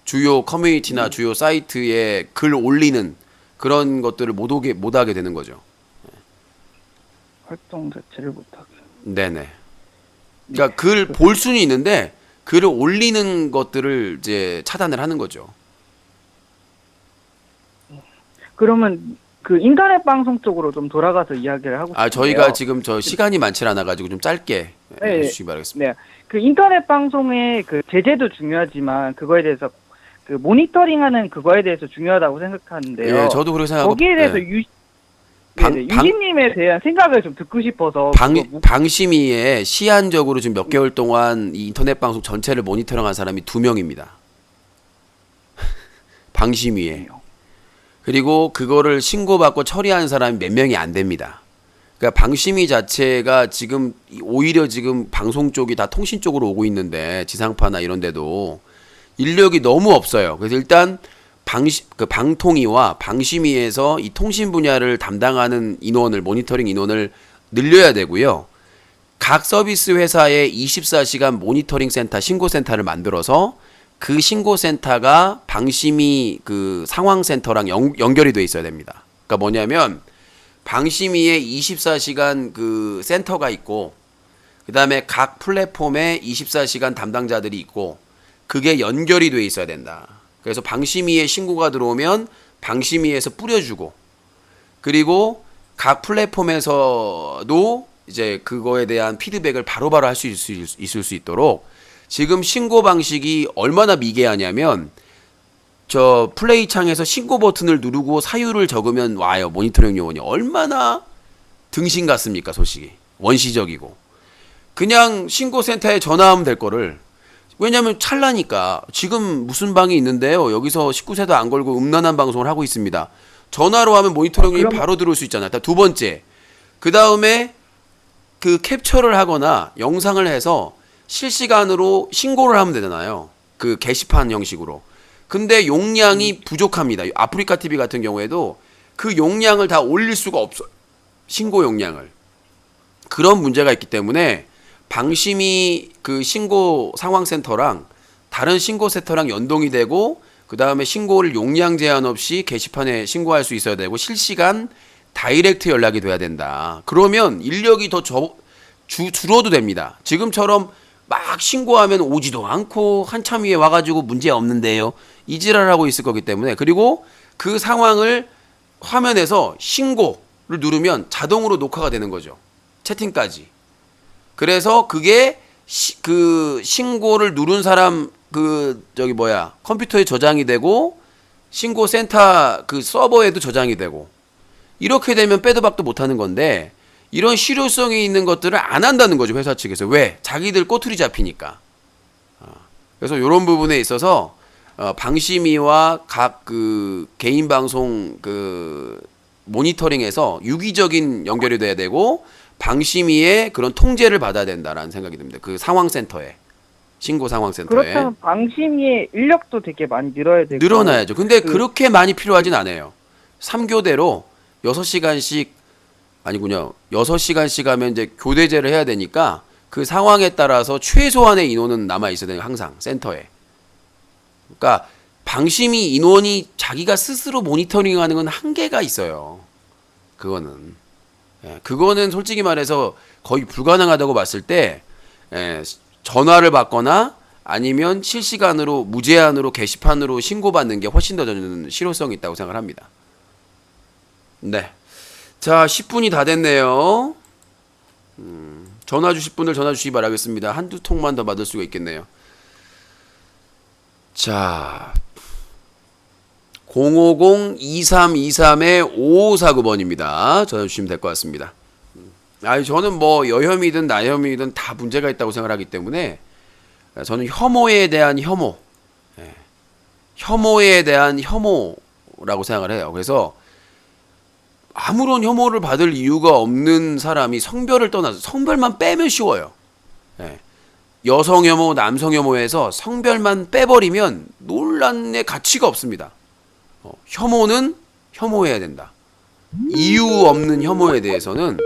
A: 주요 커뮤니티나 주요 사이트에 글 올리는 그런 것들을 못 하게 되는 거죠.
L: 활동 자체를 못하게.
A: 네네. 그러니까 글 볼 수는 있는데 글을 올리는 것들을 이제 차단을 하는 거죠.
L: 그러면 그 인터넷 방송 쪽으로 좀 돌아가서 이야기를 하고 싶은데요.
A: 저희가 지금 저 시간이 많지 않아 가지고 좀 짧게
L: 네.
A: 해주시기 바라겠습니다.
L: 네. 그 인터넷 방송의 그 제재도 중요하지만 그거에 대해서 그 모니터링하는 그거에 대해서 중요하다고 생각하는데요.
A: 예, 저도 그렇게 생각하고
L: 거기에 대해서
A: 예.
L: 유진님에 대한 생각을 좀 듣고 싶어서
A: 방심위에 시한적으로 지금 몇 개월 동안 이 인터넷 방송 전체를 모니터링한 사람이 2명입니다. 방심위에. 그리고 그거를 신고받고 처리한 사람이 몇 명이 안 됩니다. 그러니까 방심위 자체가 지금 오히려 지금 방송 쪽이 다 통신 쪽으로 오고 있는데 지상파나 이런 데도 인력이 너무 없어요. 그래서 일단 방통위와 방심위에서 이 통신 분야를 담당하는 인원을 모니터링 인원을 늘려야 되고요. 각 서비스 회사에 24시간 모니터링 센터, 신고 센터를 만들어서 그 신고 센터가 방심위 그 상황 센터랑 연결이 돼 있어야 됩니다. 그러니까 뭐냐면 방심위에 24시간 그 센터가 있고 그다음에 각 플랫폼에 24시간 담당자들이 있고 그게 연결이 돼 있어야 된다. 그래서 방심위에 신고가 들어오면 방심위에서 뿌려주고 그리고 각 플랫폼에서도 이제 그거에 대한 피드백을 바로바로 할 수 있을 수 있도록 지금 신고 방식이 얼마나 미개하냐면 저 플레이 창에서 신고 버튼을 누르고 사유를 적으면 와요. 모니터링 요원이 얼마나 등신 같습니까, 솔직히. 원시적이고. 그냥 신고센터에 전화하면 될 거를 왜냐면 찰나니까 지금 무슨 방이 있는데요. 여기서 19세도 안 걸고 음란한 방송을 하고 있습니다. 전화로 하면 모니터링이 바로 들어올 수 있잖아요. 두 번째. 그 다음에 그 캡처를 하거나 영상을 해서 실시간으로 신고를 하면 되잖아요. 그 게시판 형식으로. 근데 용량이 부족합니다. 아프리카 TV 같은 경우에도 그 용량을 다 올릴 수가 없어요. 신고 용량을. 그런 문제가 있기 때문에 방심위 그 신고 상황센터랑 다른 신고센터랑 연동이 되고 그 다음에 신고를 용량 제한 없이 게시판에 신고할 수 있어야 되고 실시간 다이렉트 연락이 돼야 된다. 그러면 인력이 더 줄어도 됩니다. 지금처럼 막 신고하면 오지도 않고 한참 위에 와가지고 문제 없는데요. 이 지랄하고 있을 거기 때문에 그리고 그 상황을 화면에서 신고를 누르면 자동으로 녹화가 되는 거죠. 채팅까지. 그래서 그게 그 신고를 누른 사람 컴퓨터에 저장이 되고 신고 센터 그 서버에도 저장이 되고 이렇게 되면 빼도 박도 못하는 건데 이런 실효성이 있는 것들을 안 한다는 거죠, 회사 측에서. 왜? 자기들 꼬투리 잡히니까. 그래서 이런 부분에 있어서 방심위와 각 그 개인 방송 그 모니터링에서 유기적인 연결이 돼야 되고 방심위의 그런 통제를 받아야 된다라는 생각이 듭니다. 그 상황센터에 신고 상황센터에
L: 그렇다면 방심위의 인력도 되게 많이 늘어야 되고
A: 늘어나야죠. 근데 그렇게 많이 필요하진 않아요. 3교대로 6시간씩 아니군요. 6시간씩 하면 이제 교대제를 해야 되니까 그 상황에 따라서 최소한의 인원은 남아 있어야 돼요. 항상 센터에. 그러니까 방심위 인원이 자기가 스스로 모니터링하는 건 한계가 있어요. 그거는. 그거는 솔직히 말해서 거의 불가능하다고 봤을 때 전화를 받거나 아니면 실시간으로 무제한으로 게시판으로 신고받는 게 훨씬 더 저는 실효성이 있다고 생각을 합니다. 네. 자, 10분이 다 됐네요. 전화 주실 분들 전화 주시기 바라겠습니다. 한두 통만 더 받을 수가 있겠네요. 자, 050-2323-5549번입니다. 전화 주시면 될 것 같습니다. 저는 뭐 여혐이든 나혐이든 다 문제가 있다고 생각하기 때문에 저는 혐오에 대한 혐오, 혐오에 대한 혐오라고 생각을 해요. 그래서 아무런 혐오를 받을 이유가 없는 사람이 성별을 떠나서 성별만 빼면 쉬워요. 예. 여성 혐오, 남성 혐오에서 성별만 빼버리면 논란의 가치가 없습니다. 혐오는 혐오해야 된다. 이유 없는 혐오에 대해서는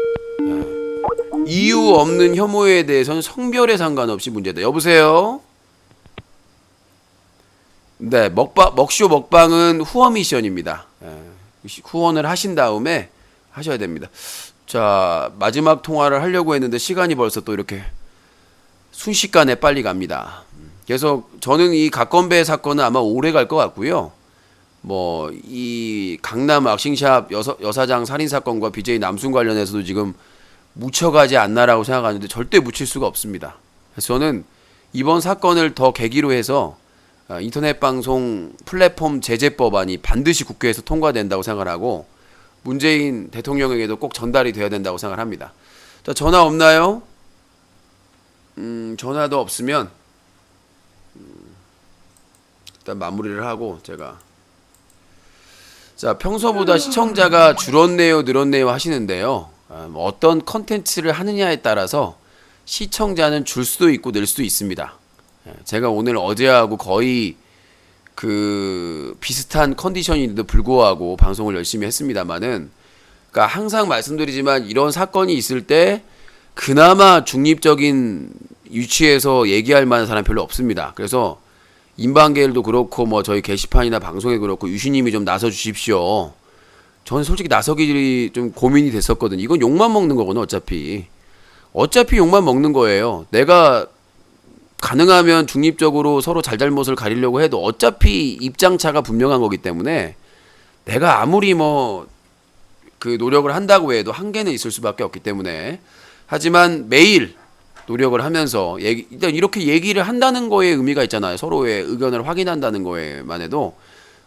A: 이유 없는 혐오에 대해서는 성별에 상관없이 문제다. 여보세요? 네, 먹쇼 먹방은 후원 미션입니다. 후원을 하신 다음에 하셔야 됩니다. 자, 마지막 통화를 하려고 했는데 시간이 벌써 또 이렇게 순식간에 빨리 갑니다. 그래서 저는 이 갓건배 사건은 아마 오래 갈 것 같고요. 뭐 이 강남 왁싱샵 여사장 살인 사건과 BJ 남순 관련해서도 지금 묻혀가지 않나라고 생각하는데 절대 묻힐 수가 없습니다. 그래서 저는 이번 사건을 더 계기로 해서 인터넷 방송 플랫폼 제재법안이 반드시 국회에서 통과된다고 생각을 하고 문재인 대통령에게도 꼭 전달이 돼야 된다고 생각을 합니다. 자, 전화 없나요? 전화도 없으면 일단 마무리를 하고 제가 자, 평소보다 시청자가 줄었네요, 늘었네요 하시는데요. 어떤 컨텐츠를 하느냐에 따라서 시청자는 줄 수도 있고 늘 수도 있습니다. 제가 오늘 어제하고 거의 그 비슷한 컨디션인데도 불구하고 방송을 열심히 했습니다만은, 그러니까 항상 말씀드리지만 이런 사건이 있을 때 그나마 중립적인 위치에서 얘기할 만한 사람 별로 없습니다. 그래서 인방계일도 그렇고 뭐 저희 게시판이나 방송에 그렇고 유시님이 좀 나서 주십시오. 저는 솔직히 나서기 좀 고민이 됐었거든요. 이건 욕만 먹는 거거든요. 어차피 욕만 먹는 거예요. 내가 가능하면 중립적으로 서로 잘잘못을 가리려고 해도 어차피 입장차가 분명한 거기 때문에 내가 아무리 뭐 그 노력을 한다고 해도 한계는 있을 수밖에 없기 때문에, 하지만 매일 노력을 하면서 일단 이렇게 얘기를 한다는 거에 의미가 있잖아요. 서로의 의견을 확인한다는 거에만 해도.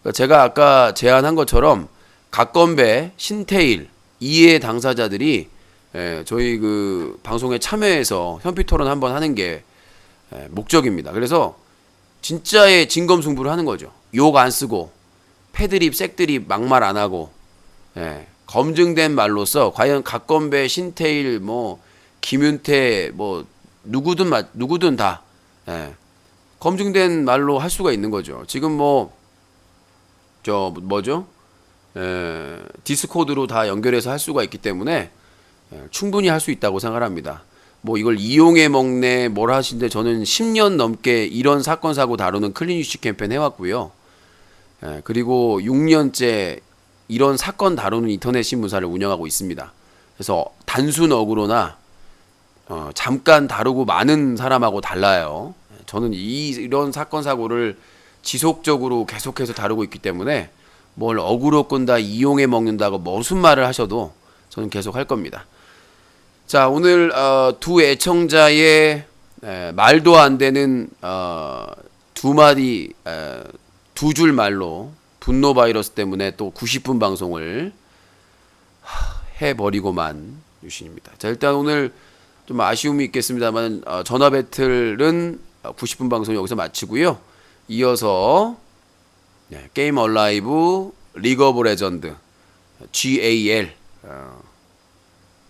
A: 그러니까 제가 아까 제안한 것처럼 갓건배, 신태일, 이해 당사자들이 저희 그 방송에 참여해서 현피토론 한번 하는 게 목적입니다. 그래서 진짜의 진검승부를 하는 거죠. 욕 안 쓰고 패드립, 색드립, 막말 안 하고 검증된 말로써 과연 갓건배, 신태일, 뭐 김윤태, 뭐 누구든 다 검증된 말로 할 수가 있는 거죠. 지금 뭐 저 뭐죠? 디스코드로 다 연결해서 할 수가 있기 때문에 충분히 할 수 있다고 생각합니다. 뭐 이걸 이용해 먹네 뭘 하시는데 저는 10년 넘게 이런 사건 사고 다루는 클린 이슈 캠페인 해왔고요. 그리고 6년째 이런 사건 다루는 인터넷 신문사를 운영하고 있습니다. 그래서 단순 어그로나 잠깐 다루고 많은 사람하고 달라요. 저는 이런 사건 사고를 지속적으로 계속해서 다루고 있기 때문에 뭘 어그로 끈다, 이용해 먹는다고 무슨 말을 하셔도 저는 계속 할 겁니다. 자, 오늘 두 애청자의 말도 안 되는 두 마디 두 줄 말로 분노 바이러스 때문에 또 90분 방송을 해버리고만 유신입니다. 자, 일단 오늘 좀 아쉬움이 있겠습니다만 전화 배틀은 90분 방송 여기서 마치고요. 이어서 게임 얼라이브 리그 오브 레전드 GAL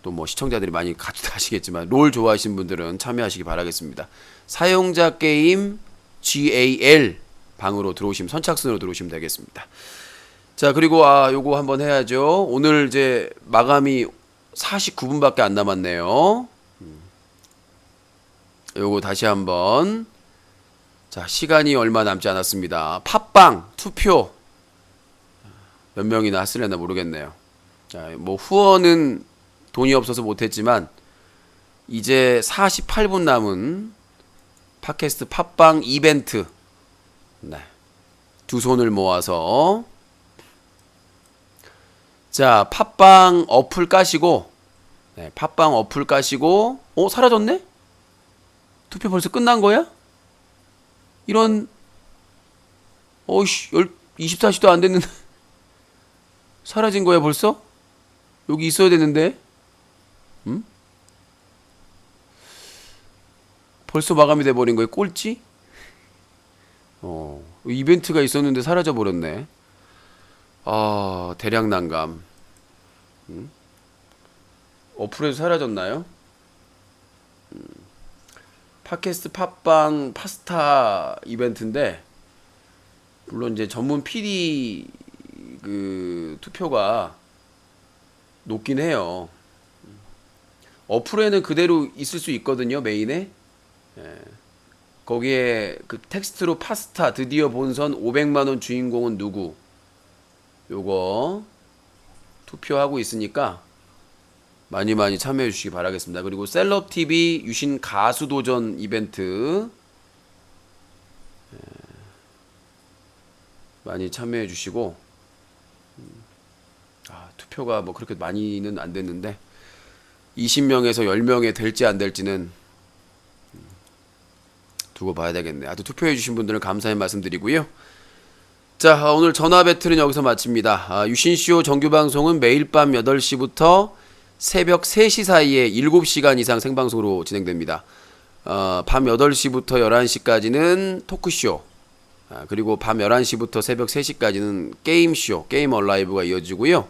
A: 또 뭐 시청자들이 많이 가시겠지만 롤 좋아하시는 분들은 참여하시기 바라겠습니다. 사용자 게임 GAL 방으로 들어오시면 선착순으로 들어오시면 되겠습니다. 자, 그리고 요거 한번 해야죠. 오늘 이제 마감이 49분밖에 안 남았네요. 요거 다시 한번. 자, 시간이 얼마 남지 않았습니다. 팟빵 투표 몇 명이나 했으려나 모르겠네요. 자, 뭐 후원은 돈이 없어서 못했지만 이제 48분 남은 팟캐스트 팟빵 이벤트, 두 손을 모아서 자, 팟빵 어플 까시고 팟빵 어플 까시고 사라졌네? 투표 벌써 끝난 거야? 이런 24시도 안 됐는데 사라진 거야 벌써? 여기 있어야 되는데? 응? 벌써 마감이 돼버린 거예요? 꼴찌? 이벤트가 있었는데 사라져 버렸네. 대량 난감. 어플에서 사라졌나요? 팟캐스트 팟빵 파스타 이벤트인데, 물론 이제 전문 PD 그 투표가 높긴 해요. 어플에는 그대로 있을 수 있거든요, 메인에. 예. 거기에 그 텍스트로 파스타 드디어 본선 500만원 주인공은 누구? 요거 투표하고 있으니까 많이 참여해 주시기 바라겠습니다. 그리고 셀럽TV 유신 가수 도전 이벤트 많이 참여해 주시고, 투표가 뭐 그렇게 많이는 안 됐는데 20명에서 10명에 될지 안 될지는 두고 봐야 되겠네. 아주 투표해 주신 분들은 감사의 말씀드리고요. 자, 오늘 전화 배틀은 여기서 마칩니다. 유신쇼 정규방송은 매일 밤 8시부터 새벽 3시 사이에 7시간 이상 생방송으로 진행됩니다. 밤 8시부터 11시까지는 토크쇼, 그리고 밤 11시부터 새벽 3시까지는 게임쇼, 게임 얼라이브가 이어지고요.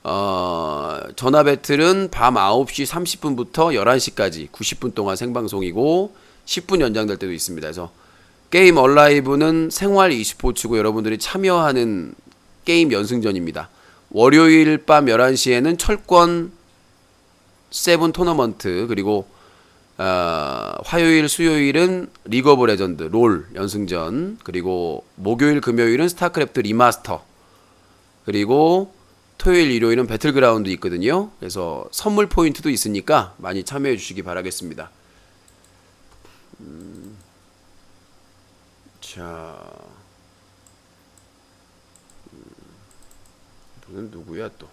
A: 전화 배틀은 밤 9시 30분부터 11시까지 90분 동안 생방송이고 10분 연장될 때도 있습니다. 그래서 게임 얼라이브는 생활 e스포츠고 여러분들이 참여하는 게임 연승전입니다. 월요일 밤 11시에는 철권 7 토너먼트, 그리고 화요일 수요일은 리그 오브 레전드 롤 연승전, 그리고 목요일 금요일은 스타크래프트 리마스터, 그리고 토요일 일요일은 배틀그라운드 있거든요. 그래서 선물 포인트도 있으니까 많이 참여해 주시기 바라겠습니다. 자, 이분은 누구야 또?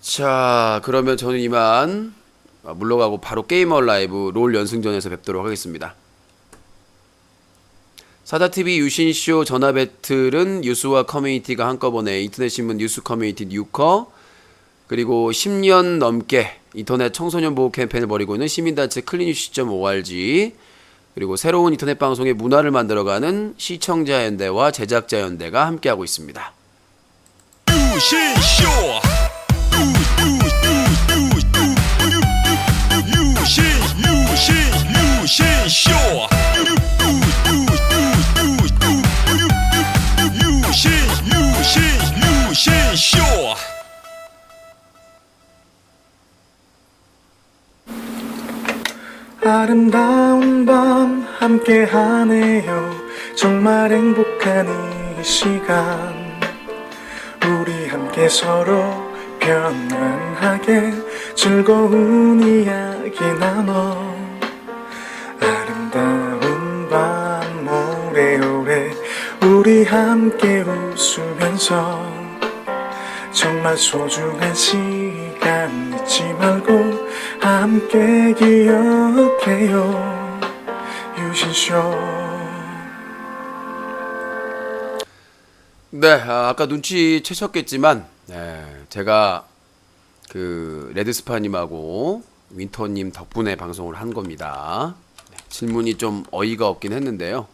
A: 자, 그러면 저는 이만 물러가고 바로 게이머 라이브 롤 연승전에서 뵙도록 하겠습니다. 사다TV 유신쇼 전화 배틀은 뉴스와 커뮤니티가 한꺼번에 인터넷신문 뉴스 커뮤니티 뉴커, 그리고 10년 넘게 인터넷 청소년 보호 캠페인을 벌이고 있는 시민단체 클린뉴스.org, 그리고 새로운 인터넷 방송의 문화를 만들어가는 시청자연대와 제작자연대가 함께하고 있습니다.
M: 유신쇼 유신쇼 유신쇼
C: 아름다운 밤 함께하네요. 정말 행복한 이 시간, 우리 함께 서로 편안하게 즐거운 이야기 나눠. 아름다운 밤 오래오래 우리 함께 웃으면서 정말 소중한 시간 잊지 말고 함께 기억해요. 유신쇼.
A: 네, 아까 눈치채셨겠지만 제가 그 레드스파님하고 윈터님 덕분에 방송을 한 겁니다. 질문이 좀 어이가 없긴 했는데요.